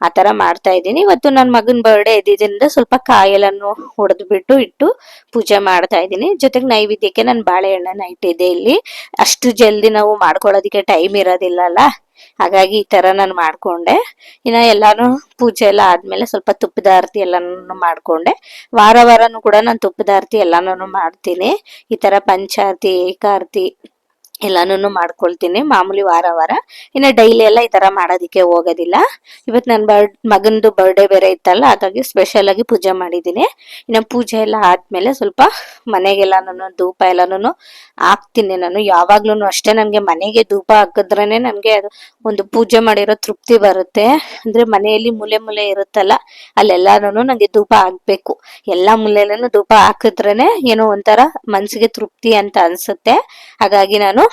[SPEAKER 1] ಆತರ ಮಾಡ್ತಾ ಇದ್ದೀನಿ. ಇವತ್ತು ನನ್ನ ಮಗನ ಬರ್ಡೇ ಇದ್ದಿದ್ದರಿಂದ ಸ್ವಲ್ಪ ಕಾಯಿ ಎಲ್ಲಾನು ಹೊಡೆದ್ಬಿಟ್ಟು ಇಟ್ಟು ಪೂಜೆ ಮಾಡ್ತಾ ಇದ್ದೀನಿ. ಜೊತೆಗೆ ನೈವೇದ್ಯಕ್ಕೆ ನಾನು ಬಾಳೆಹಣ್ಣನ್ನ ಇಟ್ಟಿದ್ದೆ. ಇಲ್ಲಿ ಅಷ್ಟು ಜಲ್ದಿ ನಾವು ಮಾಡ್ಕೊಳ್ಳೋದಿಕ್ಕೆ ಟೈಮ್ ಇರೋದಿಲ್ಲ ಅಲ್ಲ, ಹಾಗಾಗಿ ಈ ತರ ನಾನು ಮಾಡ್ಕೊಂಡೆ. ಇನ್ನ ಎಲ್ಲಾನು ಪೂಜೆ ಎಲ್ಲ ಆದ್ಮೇಲೆ ಸ್ವಲ್ಪ ತುಪ್ಪದ ಆರತಿ ಎಲ್ಲಾನು ಮಾಡ್ಕೊಂಡೆ. ವಾರನೂ ಕೂಡ ನಾನು ತುಪ್ಪದ ಆರತಿ ಎಲ್ಲಾನು ಮಾಡ್ತೀನಿ. ಈ ತರ ಪಂಚಾರತಿ ಏಕಾರತಿ ಎಲ್ಲಾನು ಮಾಡ್ಕೊಳ್ತೀನಿ ಮಾಮೂಲಿ ವಾರ. ಇನ್ನ ಡೈಲಿ ಎಲ್ಲ ಈ ತರ ಮಾಡೋದಿಕ್ಕೆ ಹೋಗೋದಿಲ್ಲ. ಇವತ್ ನನ್ನ ಮಗಂದು ಬರ್ಡೇ ಬೇರೆ ಇತ್ತಲ್ಲ, ಹಾಗಾಗಿ ಸ್ಪೆಷಲ್ ಆಗಿ ಪೂಜೆ ಮಾಡಿದ್ದೀನಿ. ಇನ್ನ ಪೂಜೆ ಎಲ್ಲ ಆದ್ಮೇಲೆ ಸ್ವಲ್ಪ ಮನೆಗೆಲ್ಲಾನು ಧೂಪ ಎಲ್ಲಾನು ಹಾಕ್ತೀನಿ ನಾನು. ಯಾವಾಗ್ಲೂ ಅಷ್ಟೇ, ನನ್ಗೆ ಮನೆಗೆ ಧೂಪ ಹಾಕಿದ್ರೇನೆ ನನ್ಗೆ ಒಂದು ಪೂಜೆ ಮಾಡಿರೋ ತೃಪ್ತಿ ಬರುತ್ತೆ. ಅಂದ್ರೆ ಮನೆಯಲ್ಲಿ ಮೂಲೆ ಇರುತ್ತಲ್ಲ, ಅಲ್ಲೆಲ್ಲಾನು ನಂಗೆ ಧೂಪ ಹಾಕ್ಬೇಕು. ಎಲ್ಲಾ ಮೂಲೆಯಲ್ಲೂ ಧೂಪ ಹಾಕಿದ್ರೇನೆ ಏನೋ ಒಂಥರ ಮನ್ಸಿಗೆ ತೃಪ್ತಿ ಅಂತ ಅನ್ಸುತ್ತೆ. ಹಾಗಾಗಿ ನಾನು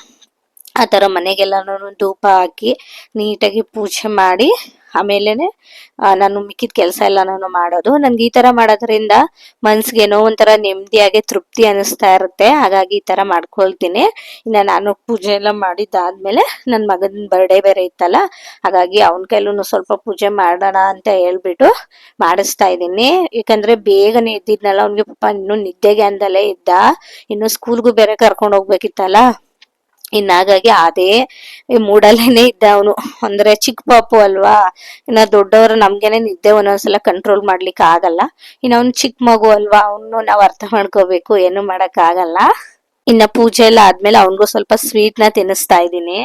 [SPEAKER 1] ಆ ತರ ಮನೆಗೆಲ್ಲಾನು ಧೂಪ ಹಾಕಿ ನೀಟಾಗಿ ಪೂಜೆ ಮಾಡಿ ಆಮೇಲೆನೆ ನಾನು ಮಿಕ್ಕಿದ ಕೆಲಸ ಎಲ್ಲ ನಾನು ಮಾಡೋದು. ನನ್ಗೆ ಈ ತರ ಮಾಡೋದ್ರಿಂದ ಮನ್ಸಿಗೆ ಏನೋ ಒಂಥರ ನೆಮ್ಮದಿಯಾಗಿ ತೃಪ್ತಿ ಅನಿಸ್ತಾ ಇರುತ್ತೆ. ಹಾಗಾಗಿ ಈ ತರ ಮಾಡ್ಕೊಳ್ತೀನಿ. ಇನ್ನ ನಾನು ಪೂಜೆ ಎಲ್ಲ ಮಾಡಿದ್ದಾದ್ಮೇಲೆ ನನ್ನ ಮಗನ ಬರ್ಡೇ ಬೇರೆ ಇತ್ತಲ್ಲ, ಹಾಗಾಗಿ ಅವನ ಕೈಲೂ ಸ್ವಲ್ಪ ಪೂಜೆ ಮಾಡೋಣ ಅಂತ ಹೇಳ್ಬಿಟ್ಟು ಮಾಡಿಸ್ತಾ ಇದ್ದೀನಿ. ಯಾಕಂದ್ರೆ ಬೇಗನೆ ಎದ್ದಿದ್ನಲ್ಲ, ಅವ್ನಿಗೆ ಪಾಪ ಇನ್ನು ನಿದ್ದೆಗೆ ಅಂದಲೇ ಇದ್ದ. ಇನ್ನು ಸ್ಕೂಲ್ಗೂ ಬೇರೆ ಕರ್ಕೊಂಡು ಹೋಗ್ಬೇಕಿತ್ತಲ್ಲ, ಇನ್ನ ಹಾಗಾಗಿ ಅದೇ ಮೂಡಲ್ಲೇನೆ ಇದ್ದ ಅವನು. ಅಂದ್ರೆ ಚಿಕ್ಕ ಪಾಪು ಅಲ್ವಾ, ಇನ್ನ ದೊಡ್ಡವರು ನಮ್ಗೆನೆ ನಿದ್ದೆ ಒಂದೊಂದ್ಸಲ ಕಂಟ್ರೋಲ್ ಮಾಡ್ಲಿಕ್ಕೆ ಆಗಲ್ಲ. ಇನ್ನ ಅವ್ನು ಚಿಕ್ಕ ಮಗು ಅಲ್ವಾ, ಅವನು ನಾವ್ ಅರ್ಥ ಮಾಡ್ಕೋಬೇಕು, ಏನು ಮಾಡಕ್ ಆಗಲ್ಲ. ಇನ್ನ ಪೂಜೆ ಎಲ್ಲ ಆದ್ಮೇಲೆ ಅವನ್ಗೂ ಸ್ವಲ್ಪ ಸ್ವೀಟ್ ನ ತಿನ್ನಿಸ್ತಾ ಇದ್ದೀನಿ.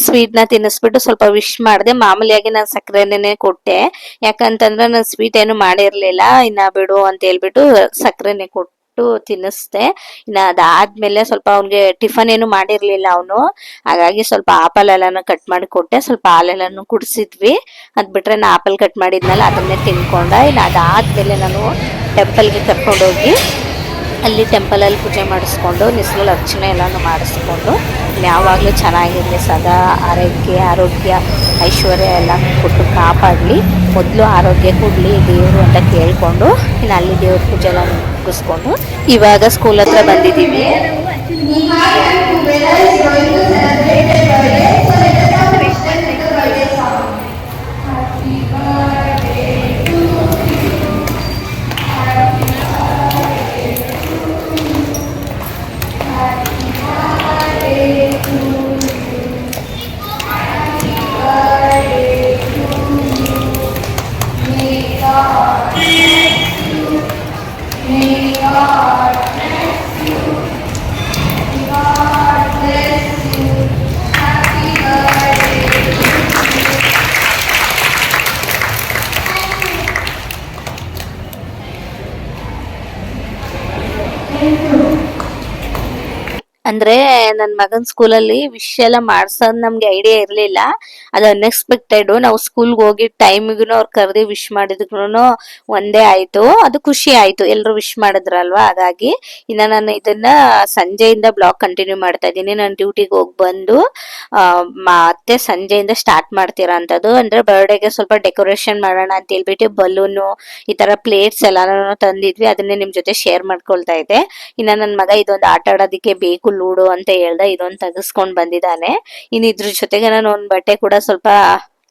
[SPEAKER 1] ಸ್ವೀಟ್ ನ ತಿನ್ನಿಸ್ಬಿಟ್ಟು ಸ್ವಲ್ಪ ವಿಶ್ ಮಾಡಿದೆ. ಮಾಮೂಲಿಯಾಗಿ ನಾನು ಸಕ್ಕರೆನೇ ಕೊಟ್ಟೆ, ಯಾಕಂತಂದ್ರೆ ನಾನು ಸ್ವೀಟ್ ಏನು ಮಾಡಿರ್ಲಿಲ್ಲ. ಇನ್ನ ಬಿಡು ಅಂತ ಹೇಳ್ಬಿಟ್ಟು ಸಕ್ಕರೆನೆ ಕೊಟ್ಟು ತಿನ್ನಿಸ್ದೆ. ಇನ್ನ ಅದಾದ್ಮೇಲೆ ಸ್ವಲ್ಪ ಅವ್ನಿಗೆ ಟಿಫನ್ ಏನು ಮಾಡಿರ್ಲಿಲ್ಲ ಅವನು, ಹಾಗಾಗಿ ಸ್ವಲ್ಪ ಆಪಲ್ ಎಲ್ಲಾನು ಕಟ್ ಮಾಡಿ ಕೊಟ್ಟೆ. ಸ್ವಲ್ಪ ಹಾಲೆಲ್ಲಾನು ಕುಡಿಸಿದ್ವಿ. ಅದ್ ಬಿಟ್ರೆ ನಾ ಆಪಲ್ ಕಟ್ ಮಾಡಿದ್ನಲ್ಲ ಅದನ್ನೇ ತಿನ್ಕೊಂಡ. ಇನ್ನ ಅದಾದ್ಮೇಲೆ ನಾನು ಟೆಂಪಲ್ಗೆ ಕರ್ಕೊಂಡೋಗಿ ಅಲ್ಲಿ ಟೆಂಪಲ್ ಅಲ್ಲಿ ಪೂಜೆ ಮಾಡಿಸ್ಕೊಂಡು ನಿಸ್ಲಲ್ಲಿ ಅರ್ಚನೆ ಎಲ್ಲಾನು ಮಾಡಿಸ್ಕೊಂಡು ಯಾವಾಗ್ಲೂ ಚೆನ್ನಾಗಿರ್ಲಿ, ಸದಾ ಆರೋಗ್ಯ ಐಶ್ವರ್ಯ ಎಲ್ಲ ಕೊಟ್ಟು ಕಾಪಾಡಲಿ, ಮೊದಲು ಆರೋಗ್ಯ ಕೊಡ್ಲಿ ದೇವರು ಅಂತ ಕೇಳ್ಕೊಂಡು ಇನ್ನು ಅಲ್ಲಿ ದೇವ್ರ ಪೂಜೆ ಎಲ್ಲ ಮುಗಿಸ್ಕೊಂಡು ಇವಾಗ ಸ್ಕೂಲ್ ಹತ್ರ ಬಂದಿದ್ದೀವಿ.
[SPEAKER 2] God bless you.
[SPEAKER 1] ಅಂದ್ರೆ ನನ್ ಮಗನ್ ಸ್ಕೂಲಲ್ಲಿ ವಿಶ್ ಎಲ್ಲ ಮಾಡ್ಸೋದ್ ನಮ್ಗೆ ಐಡಿಯಾ ಇರ್ಲಿಲ್ಲ. ಅದು ಅನ್ಎಕ್ಸ್ಪೆಕ್ಟೆಡ್. ನಾವು ಸ್ಕೂಲ್ಗೆ ಹೋಗಿ ಟೈಮಿಗೂ ಅವ್ರು ಕರೆದಿ ವಿಶ್ ಮಾಡಿದ್ರು ಒಂದೇ ಆಯ್ತು. ಅದು ಖುಷಿ ಆಯ್ತು, ಎಲ್ರು ವಿಶ್ ಮಾಡಿದ್ರಲ್ವಾ, ಹಾಗಾಗಿ. ಇನ್ನ ನಾನು ಇದನ್ನ ಸಂಜೆಯಿಂದ ಬ್ಲಾಗ್ ಕಂಟಿನ್ಯೂ ಮಾಡ್ತಾ ಇದ್ದೀನಿ. ನಾನು ಡ್ಯೂಟಿಗೆ ಹೋಗಿ ಬಂದು ಮತ್ತೆ ಸಂಜೆಯಿಂದ ಸ್ಟಾರ್ಟ್ ಮಾಡ್ತೀರಾ ಅಂತದ್ದು. ಅಂದ್ರೆ ಬರ್ಡೇಗೆ ಸ್ವಲ್ಪ ಡೆಕೋರೇಷನ್ ಮಾಡೋಣ ಅಂತ ಹೇಳ್ಬಿಟ್ಟು ಬಲೂನು, ಈ ತರ ಪ್ಲೇಟ್ಸ್ ಎಲ್ಲಾನು ತಂದಿದ್ವಿ. ಅದನ್ನೇ ನಿಮ್ ಜೊತೆ ಶೇರ್ ಮಾಡ್ಕೊಳ್ತಾ ಇದ್ದೆ. ಇನ್ನ ನನ್ ಮಗ ಇದೊಂದು ಆಟ ಆಡೋದಿಕ್ಕೆ ಬೇಕು ಲೂಡೋ ಅಂತ ಹೇಳ್ದ, ಇದೊಂದು ತೆಗೆಸ್ಕೊಂಡ್ ಬಂದಿದ್ದಾನೆ. ಇನ್ ಇದ್ರ ಜೊತೆಗೆ ನಾನು ಒಂದ್ ಬಟ್ಟೆ ಕೂಡ ಸ್ವಲ್ಪ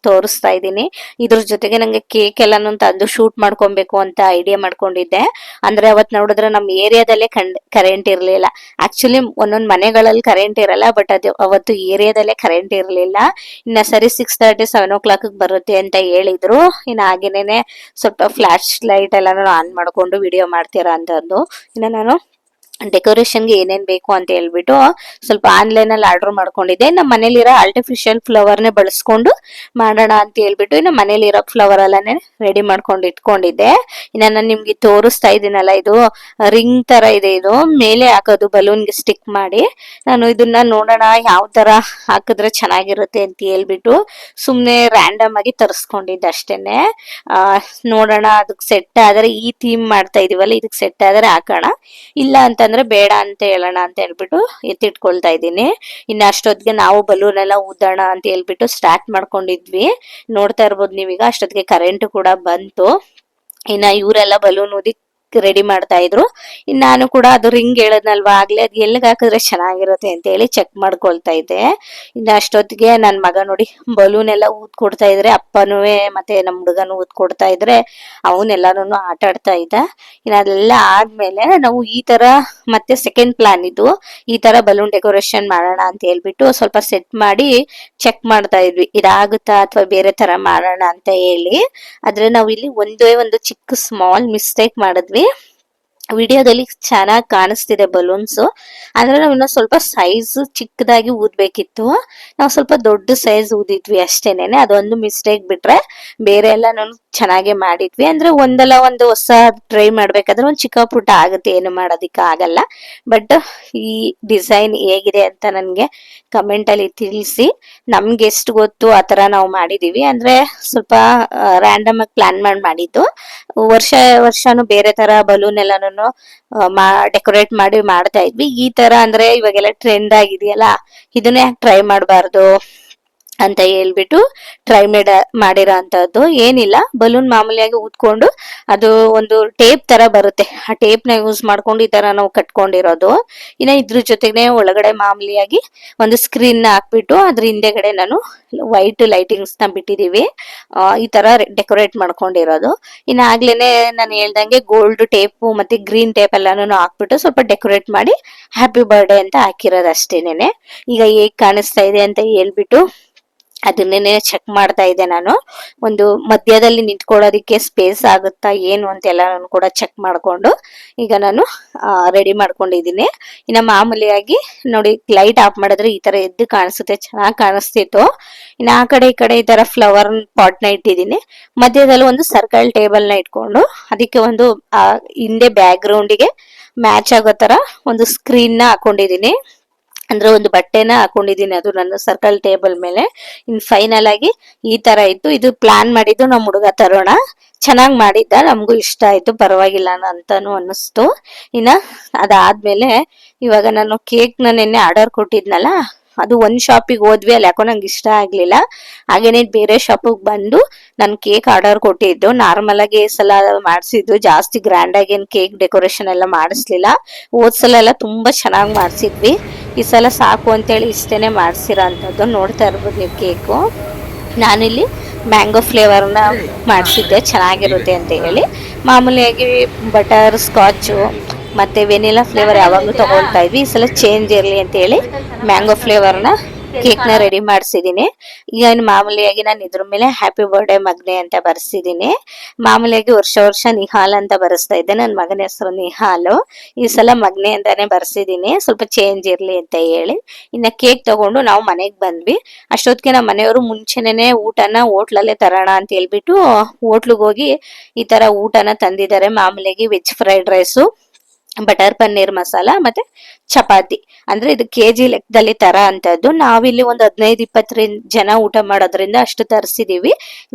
[SPEAKER 1] ತೋರಿಸ್ತಾ ಇದ್ದೀನಿ. ಇದ್ರ ಜೊತೆಗೆ ನಂಗೆ ಕೇಕ್ ಎಲ್ಲಾನು ತಂದು ಶೂಟ್ ಮಾಡ್ಕೊಬೇಕು ಅಂತ ಐಡಿಯಾ ಮಾಡ್ಕೊಂಡಿದ್ದೆ. ಅಂದ್ರೆ ಅವತ್ ನೋಡಿದ್ರೆ ನಮ್ ಏರಿಯಾದಲ್ಲೇ ಕರೆಂಟ್ ಇರ್ಲಿಲ್ಲ. ಆಕ್ಚುಲಿ ಒಂದೊಂದ್ ಮನೆಗಳಲ್ಲಿ ಕರೆಂಟ್ ಇರಲ್ಲ, ಬಟ್ ಅದು ಅವತ್ತು ಏರಿಯಾದಲ್ಲೇ ಕರೆಂಟ್ ಇರ್ಲಿಲ್ಲ. ಇನ್ನ ಸರಿ 6:30 7 o'clock ಬರುತ್ತೆ ಅಂತ ಹೇಳಿದ್ರು. ಇನ್ನ ಹಾಗೇನೆ ಸ್ವಲ್ಪ ಫ್ಲಾಶ್ ಲೈಟ್ ಎಲ್ಲಾನು ಆನ್ ಮಾಡ್ಕೊಂಡು ವಿಡಿಯೋ ಮಾಡ್ತೀರಾ ಅಂತಂದು. ಇನ್ನ ನಾನು ಡೆಕೋರೇಷನ್ಗೆ ಏನೇನ್ ಬೇಕು ಅಂತ ಹೇಳ್ಬಿಟ್ಟು ಸ್ವಲ್ಪ ಆನ್ಲೈನ್ ಅಲ್ಲಿ ಆರ್ಡರ್ ಮಾಡ್ಕೊಂಡಿದ್ದೆ. ನಮ್ಮ ಮನೇಲಿರೋ ಆರ್ಟಿಫಿಷಿಯಲ್ ಫ್ಲವರ್ ನೇ ಬಳಸ್ಕೊಂಡು ಮಾಡೋಣ ಅಂತ ಹೇಳ್ಬಿಟ್ಟು ಇನ್ನು ಮನೇಲಿರೋ ಫ್ಲವರ್ ಎಲ್ಲಾನೇ ರೆಡಿ ಮಾಡ್ಕೊಂಡು ಇಟ್ಕೊಂಡಿದ್ದೆ. ಇನ್ನ ನಾನು ನಿಮ್ಗೆ ತೋರಿಸ್ತಾ ಇದ್ದೀನಲ್ಲ, ಇದು ರಿಂಗ್ ತರ ಇದೆ. ಇದು ಮೇಲೆ ಹಾಕೋದು ಬಲೂನ್ಗೆ ಸ್ಟಿಕ್ ಮಾಡಿ. ನಾನು ಇದನ್ನ ನೋಡೋಣ ಯಾವ ತರ ಹಾಕಿದ್ರೆ ಚೆನ್ನಾಗಿರುತ್ತೆ ಅಂತ ಹೇಳ್ಬಿಟ್ಟು ಸುಮ್ನೆ ರ್ಯಾಂಡಮ್ ಆಗಿ ತರಿಸ್ಕೊಂಡಿದ್ದೆ ಅಷ್ಟೇನೆ. ನೋಡೋಣ ಅದಕ್ಕೆ ಸೆಟ್ ಆದ್ರೆ, ಈ ಥೀಮ್ ಮಾಡ್ತಾ ಇದೀವಲ್ಲ ಇದಕ್ಕೆ ಸೆಟ್ ಆದ್ರೆ ಹಾಕೋಣ, ಇಲ್ಲ ಅಂತಂದ್ರೆ ಬೇಡ ಅಂತ ಹೇಳೋಣ ಅಂತ ಹೇಳ್ಬಿಟ್ಟು ಎತ್ತಿಟ್ಕೊಳ್ತಾ ಇದ್ದೀನಿ. ಇನ್ನು ಅಷ್ಟೊತ್ತಿಗೆ ನಾವು ಬಲೂನ್ ಎಲ್ಲ ಊದೋಣ ಅಂತ ಹೇಳ್ಬಿಟ್ಟು ಸ್ಟಾರ್ಟ್ ಮಾಡ್ಕೊಂಡಿದ್ವಿ. ನೋಡ್ತಾ ಇರ್ಬೋದು ನೀವೀಗ, ಅಷ್ಟೊತ್ತಿಗೆ ಕರೆಂಟ್ ಕೂಡ ಬಂತು. ಇನ್ನ ಇವರೆಲ್ಲ ಬಲೂನ್ ಊದಿ ರೆಡಿ ಮಾಡ್ತಾ ಇದ್ರು. ಇನ್ನು ನಾನು ಕೂಡ ಅದು ರಿಂಗ್ ಹೇಳದ್ನಲ್ವಾ ಆಗ್ಲೇ, ಅದು ಎಲ್ಲಿಗೆ ಹಾಕಿದ್ರೆ ಚೆನ್ನಾಗಿರುತ್ತೆ ಅಂತ ಹೇಳಿ ಚೆಕ್ ಮಾಡ್ಕೊಳ್ತಾ ಇದ್ದೆ. ಇನ್ನು ಅಷ್ಟೊತ್ತಿಗೆ ನನ್ ಮಗ ನೋಡಿ ಬಲೂನ್ ಎಲ್ಲ ಊದ್ ಕೊಡ್ತಾ ಇದ್ರೆ, ಅಪ್ಪನೂ ಮತ್ತೆ ನಮ್ ಹುಡುಗನು ಊದ್ ಕೊಡ್ತಾ ಇದ್ರೆ ಅವನೆಲ್ಲಾನು ಆಟ ಆಡ್ತಾ ಇದ್ದ. ಇನ್ನು ಅದೆಲ್ಲ ಆದ್ಮೇಲೆ ನಾವು ಈ ತರ ಮತ್ತೆ ಸೆಕೆಂಡ್ ಪ್ಲಾನ್ ಇದು, ಈ ತರ ಬಲೂನ್ ಡೆಕೋರೇಷನ್ ಮಾಡೋಣ ಅಂತ ಹೇಳ್ಬಿಟ್ಟು ಸ್ವಲ್ಪ ಸೆಟ್ ಮಾಡಿ ಚೆಕ್ ಮಾಡ್ತಾ ಇದ್ವಿ, ಇದಾಗುತ್ತಾ ಅಥವಾ ಬೇರೆ ತರ ಮಾಡೋಣ ಅಂತ ಹೇಳಿ. ಆದ್ರೆ ನಾವು ಇಲ್ಲಿ ಒಂದೇ ಒಂದು ಚಿಕ್ಕ ಸ್ಮಾಲ್ ಮಿಸ್ಟೇಕ್ ಮಾಡಿದ್ವಿ. ವಿಡಿಯೋದಲ್ಲಿ ಚೆನ್ನಾಗಿ ಕಾಣಿಸ್ತಿದೆ ಬಲೂನ್ಸ್, ಆದ್ರೆ ನಾವು ಇನ್ನೂ ಸ್ವಲ್ಪ ಸೈಜ್ ಚಿಕ್ಕದಾಗಿ ಊದ್ಬೇಕಿತ್ತು. ನಾವು ಸ್ವಲ್ಪ ದೊಡ್ಡ ಸೈಜ್ ಊದಿದ್ವಿ ಅಷ್ಟೇನೆ. ಅದೊಂದು ಮಿಸ್ಟೇಕ್ ಬಿಟ್ರೆ ಬೇರೆ ಎಲ್ಲ ನಾನು ಚೆನ್ನಾಗೆ ಮಾಡಿದ್ವಿ. ಅಂದ್ರೆ ಒಂದಲ್ಲ ಒಂದು ಹೊಸ ಟ್ರೈ ಮಾಡ್ಬೇಕಾದ್ರೆ ಒಂದ್ ಚಿಕ್ಕ ಪುಟ್ಟ ಆಗುತ್ತೆ, ಏನು ಮಾಡೋದಿಕ್ಕ ಆಗಲ್ಲ. ಬಟ್ ಈ ಡಿಸೈನ್ ಹೇಗಿದೆ ಅಂತ ನನ್ಗೆ ಕಮೆಂಟ್ ಅಲ್ಲಿ ತಿಳಿಸಿ. ನಮ್ಗೆ ಎಷ್ಟು ಗೊತ್ತು ಆತರ ನಾವು ಮಾಡಿದೀವಿ. ಅಂದ್ರೆ ಸ್ವಲ್ಪ ರ್ಯಾಂಡಮ್ ಆಗಿ ಪ್ಲಾನ್ ಮಾಡಿದ್ದು. ವರ್ಷಾನು ಬೇರೆ ತರ ಬಲೂನ್ ಎಲ್ಲಾನು ಡೆಕೋರೇಟ್ ಮಾಡಿ ಮಾಡ್ತಾ ಇದ್ವಿ. ಈ ತರ ಅಂದ್ರೆ ಇವಾಗೆಲ್ಲ ಟ್ರೆಂಡ್ ಆಗಿದೆಯಲ್ಲ, ಇದನ್ನೇ ಟ್ರೈ ಮಾಡಬಾರ್ದು ಅಂತ ಹೇಳ್ಬಿಟ್ಟು ಟ್ರೈ ಮಾಡಿರೋ ಅಂತದ್ದು. ಏನಿಲ್ಲ, ಬಲೂನ್ ಮಾಮೂಲಿಯಾಗಿ ಊದ್ಕೊಂಡು ಅದು ಒಂದು ಟೇಪ್ ತರ ಬರುತ್ತೆ, ಆ ಟೇಪ್ ನ ಯೂಸ್ ಮಾಡ್ಕೊಂಡು ಈ ತರ ನಾವು ಕಟ್ಕೊಂಡಿರೋದು. ಇನ್ನ ಇದ್ರ ಜೊತೆಗೆ ಒಳಗಡೆ ಮಾಮೂಲಿಯಾಗಿ ಒಂದು ಸ್ಕ್ರೀನ್ ನ ಹಾಕ್ಬಿಟ್ಟು ಅದ್ರ ಹಿಂದೆಗಡೆ ನಾನು ವೈಟ್ ಲೈಟಿಂಗ್ಸ್ ನ ಬಿಟ್ಟಿದೀವಿ. ಈ ತರ ಡೆಕೋರೇಟ್ ಮಾಡ್ಕೊಂಡಿರೋದು. ಇನ್ನ ಆಗ್ಲೇನೆ ನಾನು ಹೇಳ್ದಂಗೆ ಗೋಲ್ಡ್ ಟೇಪ್ ಮತ್ತೆ ಗ್ರೀನ್ ಟೇಪ್ ಎಲ್ಲಾನು ಹಾಕ್ಬಿಟ್ಟು ಸ್ವಲ್ಪ ಡೆಕೋರೇಟ್ ಮಾಡಿ ಹ್ಯಾಪಿ ಬರ್ಡೇ ಅಂತ ಹಾಕಿರೋದು ಅಷ್ಟೇನೆ. ಈಗ ಹೇಗ್ ಕಾಣಿಸ್ತಾ ಇದೆ ಅಂತ ಹೇಳ್ಬಿಟ್ಟು ಅದನ್ನೇನೆ ಚೆಕ್ ಮಾಡ್ತಾ ಇದ್ದೆ ನಾನು. ಒಂದು ಮಧ್ಯದಲ್ಲಿ ನಿಂತ್ಕೊಳ್ಳೋದಿಕ್ಕೆ ಸ್ಪೇಸ್ ಆಗುತ್ತಾ ಏನು ಅಂತೆಲ್ಲ ನಾನು ಕೂಡ ಚೆಕ್ ಮಾಡ್ಕೊಂಡು ಈಗ ನಾನು ರೆಡಿ ಮಾಡ್ಕೊಂಡಿದ್ದೀನಿ. ಇನ್ನ ಮಾಮೂಲಿಯಾಗಿ ನೋಡಿ, ಲೈಟ್ ಆಫ್ ಮಾಡಿದ್ರೆ ಈ ತರ ಎದ್ದು ಕಾಣಿಸುತ್ತೆ, ಚೆನ್ನಾಗಿ ಕಾಣಿಸ್ತಿತ್ತು. ಇನ್ನ ಆ ಕಡೆ ಈ ಕಡೆ ಈ ತರ ಫ್ಲವರ್ ಪಾಟ್ ನ ಇಟ್ಟಿದ್ದೀನಿ. ಮಧ್ಯದಲ್ಲಿ ಒಂದು ಸರ್ಕಲ್ ಟೇಬಲ್ ನ ಇಟ್ಕೊಂಡು ಅದಕ್ಕೆ ಒಂದು ಹಿಂದೆ ಬ್ಯಾಕ್ ಗ್ರೌಂಡಿಗೆ ಮ್ಯಾಚ್ ಆಗೋ ತರ ಒಂದು ಸ್ಕ್ರೀನ್ ನ ಹಾಕೊಂಡಿದೀನಿ. ಅಂದ್ರೆ ಒಂದು ಬಟ್ಟೆನ ಹಾಕೊಂಡಿದೀನಿ, ಅದು ನನ್ನ ಸರ್ಕಲ್ ಟೇಬಲ್ ಮೇಲೆ. ಇನ್ ಫೈನಲ್ ಆಗಿ ಈ ತರ ಇತ್ತು. ಇದು ಪ್ಲಾನ್ ಮಾಡಿದ್ದು ನಮ್ ಹುಡುಗ ತರೋಣ, ಚೆನ್ನಾಗ್ ಮಾಡಿದ್ದ, ನಮಗೂ ಇಷ್ಟ ಆಯ್ತು, ಪರವಾಗಿಲ್ಲ ಅಂತಾನು ಅನ್ನಿಸ್ತು. ಇನ್ನ ಅದಾದ್ಮೇಲೆ ಇವಾಗ ನಾನು ಕೇಕ್ ನ ನಿನ್ನೆ ಆರ್ಡರ್ ಕೊಟ್ಟಿದ್ನಲ್ಲ, ಅದು ಒಂದ್ ಶಾಪಿಗೆ ಹೋದ್ವಿ, ಅಲ್ಲಿ ಯಾಕೋ ನಂಗೆ ಇಷ್ಟ ಆಗ್ಲಿಲ್ಲ. ಹಾಗೇನೆ ಬೇರೆ ಶಾಪಿಗೆ ಬಂದು ನನ್ ಕೇಕ್ ಆರ್ಡರ್ ಕೊಟ್ಟಿದ್ದು. ನಾರ್ಮಲ್ ಆಗಿ ಸಲ ಮಾಡ್ಸಿದ್ದು, ಜಾಸ್ತಿ ಗ್ರ್ಯಾಂಡ್ ಆಗಿ ಏನ್ ಕೇಕ್ ಡೆಕೋರೇಷನ್ ಎಲ್ಲ ಮಾಡಿಸ್ಲಿಲ್ಲ. ಹೋದ್ಸಲ ಎಲ್ಲ ತುಂಬಾ ಚೆನ್ನಾಗಿ ಮಾಡ್ಸಿದ್ವಿ, ಈ ಸಲ ಸಾಕು ಅಂತೇಳಿ ಇಷ್ಟೇನೆ ಮಾಡ್ಸಿರೋ ಅಂತದ್ದು. ನೋಡ್ತಾ ಇರ್ಬೋದು ನೀವು ಕೇಕು. ನಾನಿಲ್ಲಿ ಮ್ಯಾಂಗೋ ಫ್ಲೇವರ್ನ ಮಾಡಿಸಿದ್ದೆ, ಚೆನ್ನಾಗಿರುತ್ತೆ ಅಂತ ಹೇಳಿ. ಮಾಮೂಲಿಯಾಗಿ ಬಟರ್ ಸ್ಕಾಚು ಮತ್ತೆ ವೆನಿಲಾ ಫ್ಲೇವರ್ ಯಾವಾಗಲೂ ತಗೊಳ್ತಾ ಇದ್ವಿ, ಈ ಸಲ ಚೇಂಜ್ ಇರಲಿ ಅಂತ ಹೇಳಿ ಮ್ಯಾಂಗೋ ಫ್ಲೇವರ್ನ ಕೇಕ್ ನ ರೆಡಿ ಮಾಡಿಸಿದೀನಿ. ಈಗ ಮಾಮೂಲಿಯಾಗಿ ನಾನು ಇದ್ರ ಮೇಲೆ ಹ್ಯಾಪಿ ಬರ್ಡೇ ಮಗ್ನೆ ಅಂತ ಬರ್ಸಿದೀನಿ. ಮಾಮೂಲಿಯಾಗಿ ವರ್ಷ ನಿಹಾಲ್ ಅಂತ ಬರೆಸ್ತಾ ಇದ್ದೆ, ನನ್ನ ಮಗನ ಹೆಸರು ನಿಹಾಲು. ಈ ಸಲ ಮಗ್ನೆ ಅಂತಾನೆ ಬರ್ಸಿದೀನಿ, ಸ್ವಲ್ಪ ಚೇಂಜ್ ಇರ್ಲಿ ಅಂತ ಹೇಳಿ. ಇನ್ನ ಕೇಕ್ ತಗೊಂಡು ನಾವು ಮನೆಗ್ ಬಂದ್ವಿ. ಅಷ್ಟೊತ್ತಿಗೆ ನಮ್ಮ ಮನೆಯವರು ಮುಂಚೆನೆ ಊಟನ ಹೋಟ್ಲಲ್ಲೇ ತರೋಣ ಅಂತ ಹೇಳ್ಬಿಟ್ಟು ಹೋಟ್ಲಿಗೆ ಹೋಗಿ ಈ ತರ ಊಟನ ತಂದಿದ್ದಾರೆ. ಮಾಮೂಲಿಯಾಗಿ veg fried rice, butter paneer masala ಮತ್ತೆ ಚಪಾತಿ. ಅಂದ್ರೆ ಇದು ಕೆಜಿ ಲೆಕ್ಕದಲ್ಲಿ ತರ ಅಂತದ್ದು. ನಾವಿಲ್ಲಿ ಒಂದು 15-20 ಜನ ಊಟ ಮಾಡೋದ್ರಿಂದ ಅಷ್ಟು ತರಿಸಿದೀವಿ.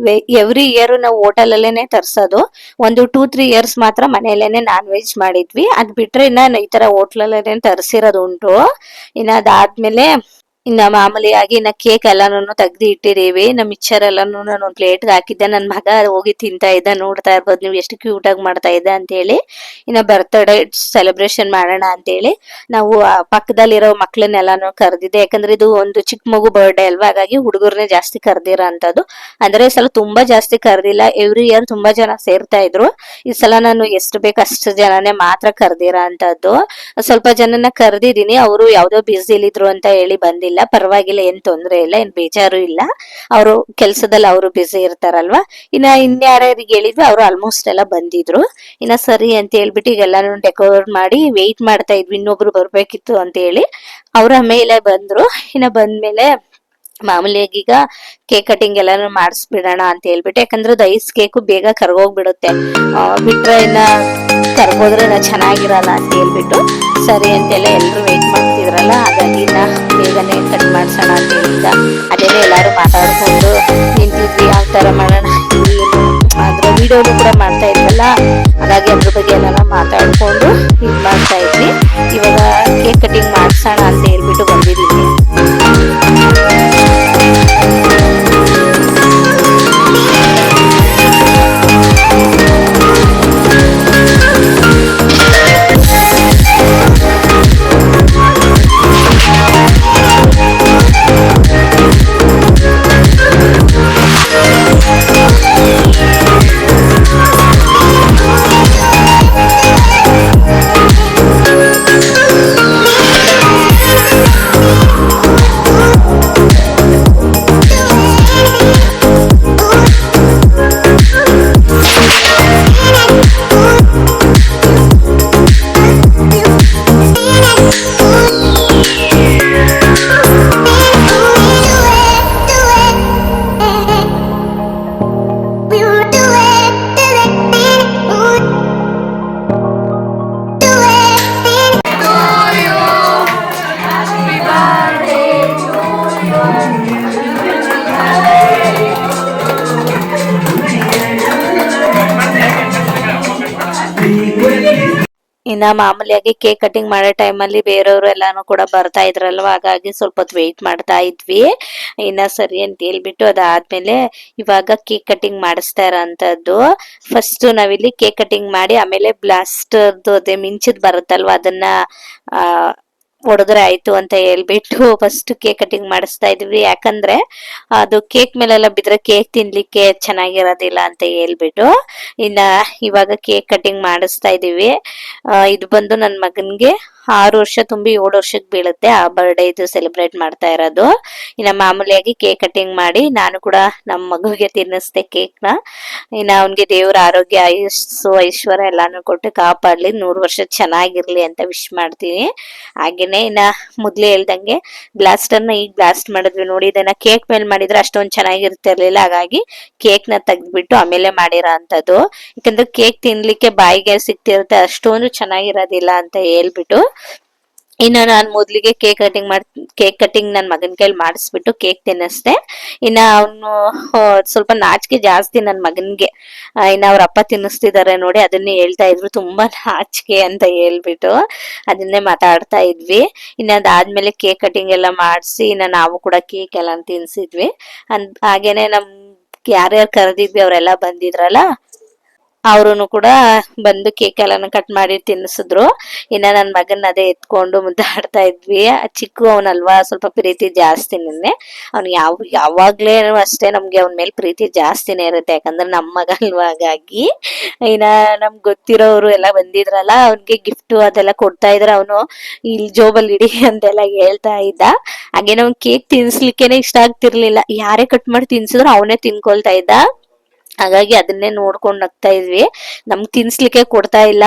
[SPEAKER 1] ಎವ್ರಿ ಇಯರ್ ನಾವು ಹೋಟೆಲ್ ಅಲ್ಲೇನೆ ತರ್ಸೋದು. ಒಂದು 2-3 ಇಯರ್ಸ್ ಮಾತ್ರ ಮನೆಯಲ್ಲೇನೆ ನಾನ್ ವೆಜ್ ಮಾಡಿದ್ವಿ. ಅದ್ ಬಿಟ್ರೆ ಇನ್ನ ಈ ತರ ಹೋಟ್ಲಲ್ಲೇನೆ ತರ್ಸಿರೋದು ಉಂಟು. ಇನ್ನ ಅದಾದ್ಮೇಲೆ ಇನ್ನ ಮಾಮೂಲಿಯಾಗಿ ಇನ್ನ ಕೇಕ್ ಎಲ್ಲಾನು ತೆಗ್ದು ಇಟ್ಟಿದೀವಿ. ನಮ್ ಮಿಕ್ಚರ್ ಎಲ್ಲಾನು ನಾನು ಒಂದ್ ಪ್ಲೇಟ್ಗೆ ಹಾಕಿದ್ದೆ. ನನ್ ಮಗ ಹೋಗಿ ತಿಂತಾ ಇದ್ದ. ನೋಡ್ತಾ ಇರ್ಬೋದು ನೀವು ಎಷ್ಟು ಕ್ಯೂಟ್ ಆಗಿ ಮಾಡ್ತಾ ಇದ್ದ ಅಂತ ಹೇಳಿ. ಇನ್ನ ಬರ್ತ್ಡೇ ಸೆಲೆಬ್ರೇಷನ್ ಮಾಡೋಣ ಅಂತ ಹೇಳಿ ನಾವು ಪಕ್ಕದಲ್ಲಿರೋ ಮಕ್ಳನ್ನೆಲ್ಲಾನು ಕರೆದಿದ್ದೆ. ಯಾಕಂದ್ರೆ ಇದು ಒಂದು ಚಿಕ್ಕ ಮಗು ಬರ್ಡೇ ಅಲ್ವಾ, ಹಾಗಾಗಿ ಹುಡುಗರ್ನೇ ಜಾಸ್ತಿ ಕರ್ದಿರೋ ಅಂತದ್ದು. ಅಂದ್ರೆ ಈ ಸಲ ತುಂಬಾ ಜಾಸ್ತಿ ಕರ್ದಿಲ್ಲ. ಎವ್ರಿ ಇಯರ್ ತುಂಬಾ ಜನ ಸೇರ್ತಾ ಇದ್ರು. ಈ ಸಲ ನಾನು ಎಷ್ಟು ಬೇಕು ಅಷ್ಟು ಜನನೇ ಮಾತ್ರ ಕರ್ದಿರೋ ಅಂತದ್ದು. ಸ್ವಲ್ಪ ಜನನ ಕರ್ದಿದೀನಿ, ಅವರು ಯಾವ್ದೋ ಬ್ಯುಸಿಲಿ ಇದ್ರು ಅಂತ ಹೇಳಿ ಬಂದಿಲ್ಲ. ಪರವಾಗಿಲ್ಲ, ಏನ್ ತೊಂದ್ರೆ ಇಲ್ಲ, ಏನ್ ಬೇಜಾರು ಇಲ್ಲ. ಅವರು ಕೆಲ್ಸದಲ್ಲಿ ಅವರು ಬ್ಯುಸಿ ಇರ್ತಾರಲ್ವಾ. ಇನ್ಯಾರ್ಯಾರಿಗೆ ಹೇಳಿದ್ವಿ ಅವ್ರು ಆಲ್ಮೋಸ್ಟ್ ಎಲ್ಲ ಬಂದಿದ್ರು. ಇನ್ನ ಸರಿ ಅಂತ ಹೇಳ್ಬಿಟ್ಟು ಈಗೆಲ್ಲಾನು ಡೆಕೋರೇಟ್ ಮಾಡಿ ವೇಟ್ ಮಾಡ್ತಾ ಇದ್ವಿ, ಇನ್ನೊಬ್ರು ಬರ್ಬೇಕಿತ್ತು ಅಂತ ಹೇಳಿ. ಅವ್ರ ಮೇಲೆ ಬಂದ್ರು. ಇನ್ನ ಬಂದ್ಮೇಲೆ ಮಾಮೂಲಿಯಾಗಿ ಈಗ ಕೇಕ್ ಕಟಿಂಗ್ ಎಲ್ಲಾನು ಮಾಡಿಸ್ಬಿಡೋಣ ಅಂತ ಹೇಳ್ಬಿಟ್ಟು, ಯಾಕಂದ್ರೆ ಅದು ಐಸ್ ಕೇಕು ಬೇಗ ಕರ್ಗೋಗ್ಬಿಡುತ್ತೆ. ಬಿಟ್ರೆ ಇನ್ನ ಕರ್ಗೋದ್ರೆ ಚೆನ್ನಾಗಿರಲ್ಲ ಅಂತ ಹೇಳ್ಬಿಟ್ಟು ಸರಿ ಅಂತೆಲ್ಲ ಎಲ್ರು ವೇಟ್ ಮಾಡ್ತಿದ್ರಲ್ಲ, ಹಾಗಾಗಿ ಇನ್ನ ಬೇಗನೆ ಕಟ್ ಮಾಡ್ಸೋಣ ಅಂತ ಹೇಳಿದ. ಅದೇನೆ ಎಲ್ಲಾರು ಮಾತಾಡ್ಕೊಂಡು ನಿಂತಿದ್ವಿ, ಯಾವ ತರ ಮಾಡೋಣ ಅದ್ರ ವಿಡಿಯೋನು ಕೂಡ ಮಾಡ್ತಾ ಇದ್ವಲ್ಲ, ಹಾಗಾಗಿ ಅದ್ರ ಬಗ್ಗೆ ಎಲ್ಲ ಮಾತಾಡ್ಕೊಂಡು ಇದ್ ಮಾಡ್ತಾ ಇದ್ವಿ. ಇವಾಗ ಕೇಕ್ ಕಟಿಂಗ್ ಮಾಡ್ಸೋಣ ಅಂತ ಹೇಳ್ಬಿಟ್ಟು ಬಂದಿದೀವಿ. ಇನ್ನ ಮಾಮೂಲಿಯಾಗಿ ಕೇಕ್ ಕಟಿಂಗ್ ಮಾಡೋ ಟೈಮಲ್ಲಿ ಬೇರೆಯವರು ಎಲ್ಲಾನು ಕೂಡ ಬರ್ತಾ ಇದ್ರಲ್ವ, ಹಾಗಾಗಿ ಸ್ವಲ್ಪ ಹೊತ್ತು ವೆಯ್ಟ್ ಮಾಡ್ತಾ ಇದ್ವಿ. ಇನ್ನ ಸರಿ ಅಂತ ಹೇಳ್ಬಿಟ್ಟು ಅದಾದ್ಮೇಲೆ ಇವಾಗ ಕೇಕ್ ಕಟಿಂಗ್ ಮಾಡಿಸ್ತಾ ಇರೋಂಥದ್ದು. ಫಸ್ಟ್ ನಾವಿಲ್ಲಿ ಕೇಕ್ ಕಟಿಂಗ್ ಮಾಡಿ ಆಮೇಲೆ ಬ್ಲಾಸ್ಟರ್ದು ಅದೇ ಮಿಂಚದ್ ಬರುತ್ತಲ್ವ ಅದನ್ನ ಹೊಡೆದ್ರೆ ಆಯ್ತು ಅಂತ ಹೇಳ್ಬಿಟ್ಟು ಫಸ್ಟ್ ಕೇಕ್ ಕಟಿಂಗ್ ಮಾಡಿಸ್ತಾ ಇದ್ವಿ. ಯಾಕಂದ್ರೆ ಅದು ಕೇಕ್ ಮೇಲೆಲ್ಲ ಬಿದ್ರೆ ಕೇಕ್ ತಿನ್ಲಿಕ್ಕೆ ಚೆನ್ನಾಗಿರೋದಿಲ್ಲ ಅಂತ ಹೇಳ್ಬಿಟ್ಟು ಇನ್ನ ಇವಾಗ ಕೇಕ್ ಕಟಿಂಗ್ ಮಾಡಿಸ್ತಾ ಇದೀವಿ. ಇದು ಬಂದು ನನ್ ಮಗನ್ಗೆ 6 ವರ್ಷ ತುಂಬಿ 7 ವರ್ಷಕ್ಕೆ ಬೀಳುತ್ತೆ. ಆ ಬರ್ಡೇ ಇದು ಸೆಲೆಬ್ರೇಟ್ ಮಾಡ್ತಾ ಇರೋದು. ಇನ್ನ ಮಾಮೂಲಿಯಾಗಿ ಕೇಕ್ ಕಟಿಂಗ್ ಮಾಡಿ ನಾನು ಕೂಡ ನಮ್ಮ ಮಗುವಿಗೆ ತಿನ್ನಿಸ್ದೆ ಕೇಕ್ ನ. ಇನ್ನ ಅವನ್ಗೆ ದೇವ್ರ ಆರೋಗ್ಯ ಆಯುಸ್ಸು ಐಶ್ವರ್ಯ ಎಲ್ಲಾನು ಕೊಟ್ಟು ಕಾಪಾಡ್ಲಿ, 100 ವರ್ಷ ಚೆನ್ನಾಗಿರ್ಲಿ ಅಂತ ವಿಶ್ ಮಾಡ್ತೀನಿ. ಹಾಗೇನೆ ಇನ್ನ ಮೊದ್ಲೇ ಹೇಳ್ದಂಗೆ ಬ್ಲಾಸ್ಟರ್ ನ ಈಗ ಬ್ಲಾಸ್ಟ್ ಮಾಡಿದ್ವಿ ನೋಡಿ. ಇದನ್ನ ಕೇಕ್ ಮೇಲೆ ಮಾಡಿದ್ರೆ ಅಷ್ಟೊಂದ್ ಚೆನ್ನಾಗಿರ್ತಿರ್ಲಿಲ್ಲ, ಹಾಗಾಗಿ ಕೇಕ್ ನ ತೆಗ್ದ್ಬಿಟ್ಟು ಆಮೇಲೆ ಮಾಡಿರೋ ಅಂತದ್ದು. ಯಾಕಂದ್ರೆ ಕೇಕ್ ತಿನ್ಲಿಕ್ಕೆ ಬಾಯಿಗೆ ಸಿಕ್ತಿರುತ್ತೆ, ಅಷ್ಟೊಂದು ಚೆನ್ನಾಗಿರೋದಿಲ್ಲ ಅಂತ ಹೇಳ್ಬಿಟ್ಟು ಇನ್ನ ನಾನ್ ಮೊದ್ಲಿಗೆ ಕೇಕ್ ಕಟಿಂಗ್ ನನ್ ಮಗನ್ ಕೈಲಿ ಮಾಡಿಸ್ಬಿಟ್ಟು ಕೇಕ್ ತಿನ್ನಿಸ್ದೆ. ಇನ್ನ ಅವನು ಸ್ವಲ್ಪ ನಾಚಿಕೆ ಜಾಸ್ತಿ ನನ್ ಮಗನ್ಗೆ. ಇನ್ನ ಅವ್ರ ಅಪ್ಪ ತಿನ್ನಿಸ್ತಿದಾರೆ ನೋಡಿ, ಅದನ್ನೇ ಹೇಳ್ತಾ ಇದ್ರು, ತುಂಬಾ ನಾಚಿಕೆ ಅಂತ ಹೇಳ್ಬಿಟ್ಟು ಅದನ್ನೇ ಮಾತಾಡ್ತಾ ಇದ್ವಿ. ಇನ್ನ ಅದಾದ್ಮೇಲೆ ಕೇಕ್ ಕಟಿಂಗ್ ಎಲ್ಲ ಮಾಡ್ಸಿ ಇನ್ನ ನಾವು ಕೂಡ ಕೇಕ್ ಎಲ್ಲ ತಿನ್ಸಿದ್ವಿ. ಹಾಗೇನೆ ನಮ್ ಯಾರ್ಯಾರು ಕರೆದಿದ್ವಿ ಅವರೆಲ್ಲ ಬಂದಿದ್ರಲ್ಲ, ಅವ್ರು ಕೂಡ ಬಂದು ಕೇಕ್ ಎಲ್ಲಾನು ಕಟ್ ಮಾಡಿ ತಿನ್ನಿಸಿದ್ರು. ಇನ್ನ ನನ್ ಮಗನ್ ಅದೇ ಎತ್ಕೊಂಡು ಮುದ್ದಾಡ್ತಾ ಇದ್ವಿ. ಚಿಕ್ಕ ಅವನಲ್ವಾ, ಸ್ವಲ್ಪ ಪ್ರೀತಿ ಜಾಸ್ತಿ. ನಿನ್ನೆ ಅವ್ನು ಯಾವಾಗ್ಲೇ ಅಷ್ಟೇ ನಮ್ಗೆ ಅವನ ಮೇಲೆ ಪ್ರೀತಿ ಜಾಸ್ತಿನೇ ಇರುತ್ತೆ, ಯಾಕಂದ್ರೆ ನಮ್ಮ ಮಗ ಅಲ್ವಾ. ಹಾಗಾಗಿ ಇನ್ನ ನಮ್ಗೆ ಗೊತ್ತಿರೋರು ಎಲ್ಲ ಬಂದಿದ್ರಲ್ಲ, ಅವ್ನಿಗೆ ಗಿಫ್ಟ್ ಅದೆಲ್ಲ ಕೊಡ್ತಾ ಇದ್ರ. ಅವನು ಇಲ್ಲಿ ಜೋಬಲ್ ಇಡಿ ಅಂತೆಲ್ಲ ಹೇಳ್ತಾ ಇದ್ದ. ಹಾಗೆ ನಾವ್ ಕೇಕ್ ತಿನ್ಸ್ಲಿಕ್ಕೇನೆ ಇಷ್ಟ ಆಗ್ತಿರ್ಲಿಲ್ಲ, ಯಾರೇ ಕಟ್ ಮಾಡಿ ತಿನ್ಸಿದ್ರು ಅವನೇ ತಿನ್ಕೊಳ್ತಾ ಇದ್ದ. ಹಾಗಾಗಿ ಅದನ್ನೇ ನೋಡ್ಕೊಂಡ್ ನಗ್ತಾ ಇದ್ವಿ. ನಮ್ಗ್ ತಿನ್ಸ್ಲಿಕ್ಕೆ ಕೊಡ್ತಾ ಇಲ್ಲ,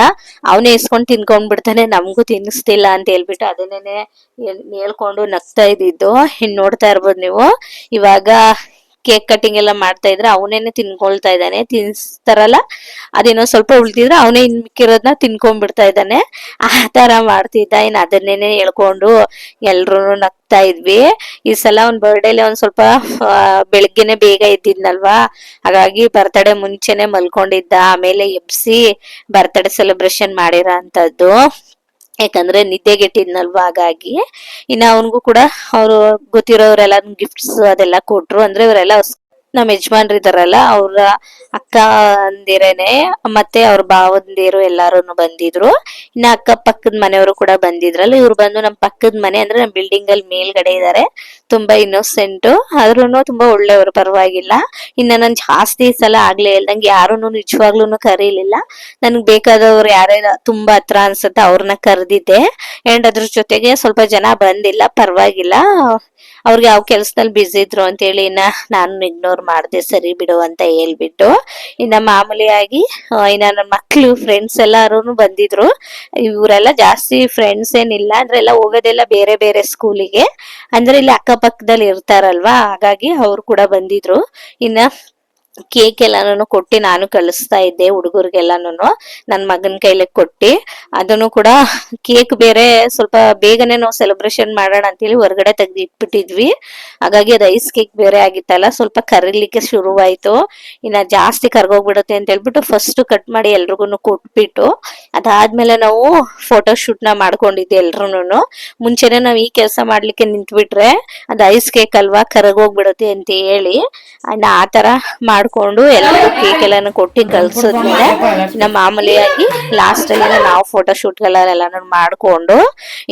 [SPEAKER 1] ಅವನೇ ಇಸ್ಕೊಂಡ್ ತಿನ್ಕೊಂಡ್ ಬಿಡ್ತಾನೆ, ನಮ್ಗೂ ತಿನ್ನಿಸ್ತಿಲ್ಲ ಅಂತ ಹೇಳ್ಬಿಟ್ಟು ಅದನ್ನೇನೆ ಹೇಳ್ಕೊಂಡು ನಗ್ತಾ ಇದ್ದಿದ್ದು. ಇನ್ ನೋಡ್ತಾ ಇರ್ಬೋದು ನೀವು. ಇವಾಗ ಕೇಕ್ ಕಟಿಂಗ್ ಎಲ್ಲ ಮಾಡ್ತಾ ಇದ್ರೆ ಅವನೇನೆ ತಿನ್ಕೊಳ್ತಾ ಇದ್ದಾನೆ. ತಿನ್ಸ್ತಾರಲ್ಲ ಅದೇನೋ ಸ್ವಲ್ಪ ಉಳ್ತಿದ್ರೆ ಅವನೇ ಇನ್ ಮಿಕ್ಕಿರೋದನ್ನ ತಿನ್ಕೊಂಡ್ಬಿಡ್ತಾ ಇದ್ದಾನೆ. ಆ ತರ ಮಾಡ್ತಿದ್ದ. ಇನ್ ಅದನ್ನೇನೆ ಹೇಳ್ಕೊಂಡು ಎಲ್ರು ನಗ್ತಾ ಇದ್ವಿ. ಈ ಸಲ ಅವ್ನ್ ಬರ್ಡೇಲಿ ಒಂದ್ ಸ್ವಲ್ಪ ಬೆಳಿಗ್ಗೆನೆ ಬೇಗ ಇದ್ದಿದ್ನಲ್ವಾ, ಹಾಗಾಗಿ ಬರ್ತಡೇ ಮುಂಚೆನೆ ಮಲ್ಕೊಂಡಿದ್ದ. ಆಮೇಲೆ ಎಬ್ಸಿ ಬರ್ತಡೇ ಸೆಲೆಬ್ರೇಷನ್ ಮಾಡಿರೋ ಅಂತದ್ದು. ಯಾಕಂದ್ರೆ ನಿದ್ದೆಗೆಟ್ಟಿದ್ನಲ್ವಾ, ಹಾಗಾಗಿ. ಇನ್ನ ಅವನ್ಗೂ ಕೂಡ ಅವ್ರು ಗೊತ್ತಿರೋರೆಲ್ಲ ಗಿಫ್ಟ್ಸ್ ಅದೆಲ್ಲ ಕೊಟ್ರು. ಅಂದ್ರೆ ಇವರೆಲ್ಲ ನಮ್ ಯಜಮಾನ್ರು ಇದಾರಲ್ಲ ಅವ್ರ ಅಕ್ಕ ಅಂದಿರೇನೆ ಮತ್ತೆ ಅವ್ರ ಭಾವಂದಿರು ಎಲ್ಲಾರು ಬಂದಿದ್ರು. ಇನ್ನ ಅಕ್ಕ ಪಕ್ಕದ ಮನೆಯವರು ಕೂಡ ಬಂದಿದ್ರಲ್ಲ, ಇವ್ರು ಬಂದು ನಮ್ ಪಕ್ಕದ ಮನೆ ಅಂದ್ರೆ ನಮ್ ಬಿಲ್ಡಿಂಗ್ ಅಲ್ಲಿ ಮೇಲ್ಗಡೆ ಇದಾರೆ. ತುಂಬಾ ಇನ್ನೋಸೆಂಟ್ ಆದ್ರೂನು ತುಂಬಾ ಒಳ್ಳೆಯವರು, ಪರವಾಗಿಲ್ಲ. ಇನ್ನ ನಾನ್ ಜಾಸ್ತಿ ಸಲ ಆಗ್ಲೇ ಹೇಳ್ದಂಗೆ ಯಾರುನು ನಿಜವಾಗ್ಲೂನು ಕರೀಲಿಲ್ಲ. ನನ್ಗ್ ಬೇಕಾದವ್ರು ಯಾರ್ಯಾರ ತುಂಬಾ ಹತ್ರ ಅನ್ಸುತ್ತೆ ಅವ್ರನ್ನ ಕರೆದಿದ್ದೆ. ಅಂಡ್ ಅದ್ರ ಜೊತೆಗೆ ಸ್ವಲ್ಪ ಜನ ಬಂದಿಲ್ಲ, ಪರವಾಗಿಲ್ಲ. ಅವ್ರಿಗೆ ಯಾವ ಕೆಲ್ಸದಲ್ಲಿ ಬಿಸಿ ಇದ್ರು ಅಂತ ಹೇಳಿ ಇನ್ನ ನಾನು ಇಗ್ನೋರ್ ಮಾಡ್ದೆ, ಸರಿ ಬಿಡು ಅಂತ ಹೇಳ್ಬಿಟ್ಟು. ಇನ್ನ ಮಾಮೂಲಿಯಾಗಿ ಇನ್ನ ನನ್ನ ಮಕ್ಳು ಫ್ರೆಂಡ್ಸ್ ಎಲ್ಲಾರು ಬಂದಿದ್ರು. ಇವರೆಲ್ಲ ಜಾಸ್ತಿ ಫ್ರೆಂಡ್ಸ್ ಏನಿಲ್ಲ, ಅಂದ್ರೆ ಎಲ್ಲ ಹೋಗೋದೆಲ್ಲ ಬೇರೆ ಬೇರೆ ಸ್ಕೂಲಿಗೆ, ಅಂದ್ರೆ ಇಲ್ಲಿ ಅಕ್ಕಪಕ್ಕದಲ್ಲಿ ಇರ್ತಾರಲ್ವಾ, ಹಾಗಾಗಿ ಅವ್ರು ಕೂಡ ಬಂದಿದ್ರು. ಇನ್ನ ಕೇಕ್ ಎಲ್ಲಾನು ಕೊಟ್ಟಿ ನಾನು ಕಳಿಸ್ತಾ ಇದ್ದೆ ಹುಡುಗರಿಗೆಲ್ಲಾನು, ನನ್ ಮಗನ್ ಕೈಲಿ ಕೊಟ್ಟಿ. ಅದನ್ನು ಕೂಡ ಕೇಕ್ ಬೇರೆ ಸ್ವಲ್ಪ ಬೇಗನೆ ನಾವು ಸೆಲೆಬ್ರೇಷನ್ ಮಾಡೋಣ ಅಂತೇಳಿ ಹೊರಗಡೆ ತೆಗ್ದು ಇಟ್ಬಿಟ್ಟಿದ್ವಿ. ಹಾಗಾಗಿ ಅದು ಐಸ್ ಕೇಕ್ ಬೇರೆ ಆಗಿತ್ತಲ್ಲ, ಸ್ವಲ್ಪ ಕರೀಲಿಕ್ಕೆ ಶುರುವಾಯ್ತು. ಇನ್ನ ಜಾಸ್ತಿ ಕರ್ಗೋಗ್ಬಿಡುತ್ತೆ ಅಂತ ಹೇಳ್ಬಿಟ್ಟು ಫಸ್ಟ್ ಕಟ್ ಮಾಡಿ ಎಲ್ರಿಗೂ ಕೊಟ್ಬಿಟ್ಟು ಅದಾದ್ಮೇಲೆ ನಾವು ಫೋಟೋ ಶೂಟ್ ನ ಮಾಡ್ಕೊಂಡಿದ್ವಿ ಎಲ್ರುನು. ಮುಂಚೆನೆ ನಾವ್ ಈ ಕೆಲಸ ಮಾಡ್ಲಿಕ್ಕೆ ನಿಂತ್ಬಿಟ್ರೆ ಅದು ಐಸ್ ಕೇಕ್ ಅಲ್ವಾ, ಕರಗೋಗ್ಬಿಡುತ್ತೆ ಅಂತ ಹೇಳಿ ಆತರ ಮಾಡ್ಕೊಂಡು ಎಲ್ಲರೂ ಕೇಕ್ ಎಲ್ಲಾನು ಕೊಟ್ಟಿ ಕಳ್ಸದ್ಮೇಲೆ ಇನ್ನ ಮಾಮೂಲಿಯಾಗಿ ಲಾಸ್ಟ್ ಅಲ್ಲಿ ನಾವು ಫೋಟೋ ಶೂಟ್ ಎಲ್ಲಾನು ಮಾಡ್ಕೊಂಡು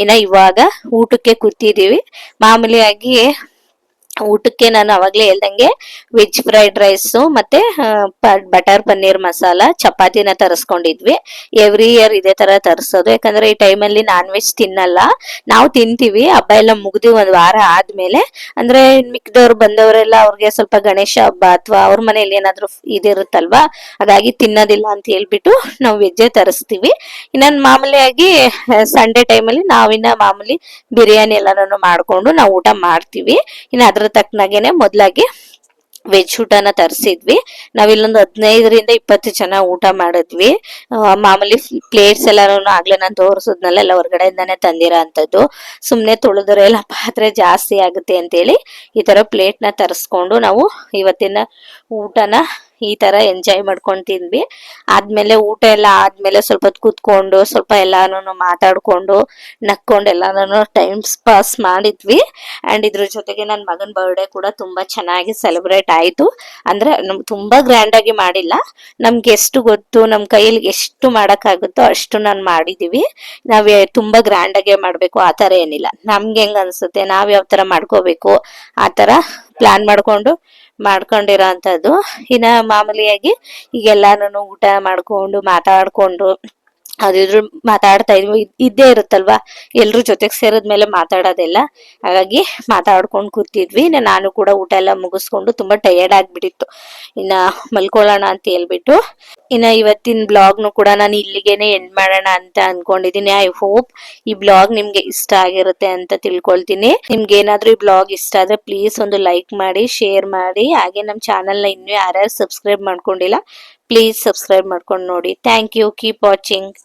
[SPEAKER 1] ಇನ್ನ ಇವಾಗ ಊಟಕ್ಕೆ ಕೂತಿದೀವಿ. ಮಾಮೂಲಿಯಾಗಿ ಊಟಕ್ಕೆ ನಾನು ಅವಾಗ್ಲೇ ಹೇಳ್ದಂಗೆ ವೆಜ್ ಫ್ರೈಡ್ ರೈಸ್ ಮತ್ತೆ ಬಟರ್ ಪನ್ನೀರ್ ಮಸಾಲ ಚಪಾತಿನ ತರಿಸ್ಕೊಂಡಿದ್ವಿ. ಎವ್ರಿ ಇಯರ್ ಇದೇ ತರ ತರಿಸೋದು, ಯಾಕಂದ್ರೆ ಈ ಟೈಮಲ್ಲಿ ನಾನ್ ವೆಜ್ ತಿನ್ನಲ್ಲ. ನಾವು ತಿಂತೀವಿ, ಹಬ್ಬ ಎಲ್ಲ ಮುಗ್ದಿ ಒಂದ್ ವಾರ ಆದ್ಮೇಲೆ. ಅಂದ್ರೆ ಮಿಕ್ದವ್ರು ಬಂದವರೆಲ್ಲ ಅವ್ರಿಗೆ ಸ್ವಲ್ಪ ಗಣೇಶ ಹಬ್ಬ ಅಥವಾ ಅವ್ರ ಮನೇಲಿ ಏನಾದ್ರು ಇದಿರುತ್ತಲ್ವಾ, ಹಾಗಾಗಿ ತಿನ್ನೋದಿಲ್ಲ ಅಂತ ಹೇಳ್ಬಿಟ್ಟು ನಾವು ವೆಜ್ಜೇ ತರಿಸ್ತೀವಿ. ಇನ್ನೊಂದು ಮಾಮೂಲಿಯಾಗಿ ಸಂಡೇ ಟೈಮಲ್ಲಿ ನಾವಿನ್ನ ಮಾಮೂಲಿ ಬಿರಿಯಾನಿ ಎಲ್ಲಾನು ಮಾಡ್ಕೊಂಡು ನಾವು ಊಟ ಮಾಡ್ತೀವಿ. ಇನ್ನು ಅದ್ರ ತಕ್ಕನಾಗೇನೆ ಮೊದ್ಲಾಗಿ ವೆಜ್ ಊಟನ ತರಿಸಿದ್ವಿ. ನಾವಿಲ್ಲೊಂದು 15 ರಿಂದ 20 ಜನ ಊಟ ಮಾಡಿದ್ವಿ. ಮಾಮೂಲಿ ಪ್ಲೇಟ್ಸ್ ಎಲ್ಲಾನು ಆಗ್ಲೇ ನಾನು ತೋರಿಸಿದ್ನಲ್ಲ ಎಲ್ಲ ಹೊರಗಡೆಯಿಂದಾನೆ ತಂದಿರೋ ಅಂತದ್ದು. ಸುಮ್ನೆ ತೊಳೆದ್ರೆ ಎಲ್ಲ ಪಾತ್ರೆ ಜಾಸ್ತಿ ಆಗುತ್ತೆ ಅಂತೇಳಿ ಈ ತರ ಪ್ಲೇಟ್ ನ ತರಿಸ್ಕೊಂಡು ನಾವು ಇವತ್ತಿನ ಊಟನ ಈ ತರ ಎಂಜಾಯ್ ಮಾಡ್ಕೊಂಡ್ ತಿಂದ್ವಿ. ಆದ್ಮೇಲೆ ಊಟ ಎಲ್ಲ ಆದ್ಮೇಲೆ ಸ್ವಲ್ಪ ಹೊತ್ತು ಕೂತ್ಕೊಂಡು ಸ್ವಲ್ಪ ಎಲ್ಲಾನು ಮಾತಾಡ್ಕೊಂಡು ನಕ್ಕೊಂಡು ಎಲ್ಲಾನು ಟೈಮ್ ಪಾಸ್ ಮಾಡಿದ್ವಿ. ಅಂಡ್ ಇದ್ರ ಜೊತೆಗೆ ನನ್ನ ಮಗನ್ ಬರ್ಡೇ ಕೂಡ ತುಂಬಾ ಚೆನ್ನಾಗಿ ಸೆಲೆಬ್ರೇಟ್ ಆಯ್ತು. ಅಂದ್ರೆ ತುಂಬಾ ಗ್ರ್ಯಾಂಡ್ ಆಗಿ ಮಾಡಿಲ್ಲ, ನಮ್ಗೆ ಎಷ್ಟು ಗೊತ್ತು ನಮ್ ಕೈಯಲ್ಲಿ ಎಷ್ಟು ಮಾಡಕ್ ಆಗುತ್ತೋ ಅಷ್ಟು ನಾನ್ ಮಾಡಿದೀವಿ. ನಾವ್ ತುಂಬಾ ಗ್ರ್ಯಾಂಡ್ ಆಗಿ ಮಾಡ್ಬೇಕು ಆತರ ಏನಿಲ್ಲ, ನಮ್ಗೆ ಹೆಂಗ್ ಅನ್ಸುತ್ತೆ ನಾವ್ ಯಾವ ತರ ಮಾಡ್ಕೋಬೇಕು ಆತರ ಪ್ಲಾನ್ ಮಾಡ್ಕೊಂಡಿರೋ ಅಂತದ್ದು. ಇನ್ನ ಮಾಮೂಲಿಯಾಗಿ ಈಗೆಲ್ಲಾನು ಊಟ ಮಾಡ್ಕೊಂಡು ಮಾತಾಡ್ಕೊಂಡು ಅದಿದ್ರು ಮಾತಾಡ್ತಾ ಇದ್ವಿ. ಇದ್ದೇ ಇರುತ್ತಲ್ವಾ ಎಲ್ರು ಜೊತೆಗ್ ಸೇರಿದ್ಮೇಲೆ ಮಾತಾಡೋದೆಲ್ಲ, ಹಾಗಾಗಿ ಮಾತಾಡ್ಕೊಂಡ್ ಕೂತಿದ್ವಿ. ನಾನು ಕೂಡ ಊಟ ಎಲ್ಲ ಮುಗಿಸ್ಕೊಂಡು ತುಂಬಾ ಟಯರ್ಡ್ ಆಗ್ಬಿಟ್ಟಿತ್ತು, ಇನ್ನ ಮಲ್ಕೊಳ್ಳೋಣ ಅಂತ ಹೇಳ್ಬಿಟ್ಟು. ಇನ್ನ ಇವತ್ತಿನ ಬ್ಲಾಗ್ನು ಕೂಡ ನಾನು ಇಲ್ಲಿಗೆನೆ ಎಂಡ್ ಮಾಡೋಣ ಅಂತ ಅನ್ಕೊಂಡಿದೀನಿ. ಐ ಹೋಪ್ ಈ ಬ್ಲಾಗ್ ನಿಮ್ಗೆ ಇಷ್ಟ ಆಗಿರುತ್ತೆ ಅಂತ ತಿಳ್ಕೊಳ್ತೀನಿ. ನಿಮ್ಗೆ ಏನಾದ್ರೂ ಈ ಬ್ಲಾಗ್ ಇಷ್ಟ ಆದ್ರೆ ಪ್ಲೀಸ್ ಒಂದು ಲೈಕ್ ಮಾಡಿ, ಶೇರ್ ಮಾಡಿ. ಹಾಗೆ ನಮ್ ಚಾನೆಲ್ ನ ಇನ್ನೂ ಯಾರ್ಯಾರು ಸಬ್ಸ್ಕ್ರೈಬ್ ಮಾಡ್ಕೊಂಡಿಲ್ಲ ಪ್ಲೀಸ್ ಸಬ್ಸ್ಕ್ರೈಬ್ ಮಾಡ್ಕೊಂಡು ನೋಡಿ. Thank you, keep watching.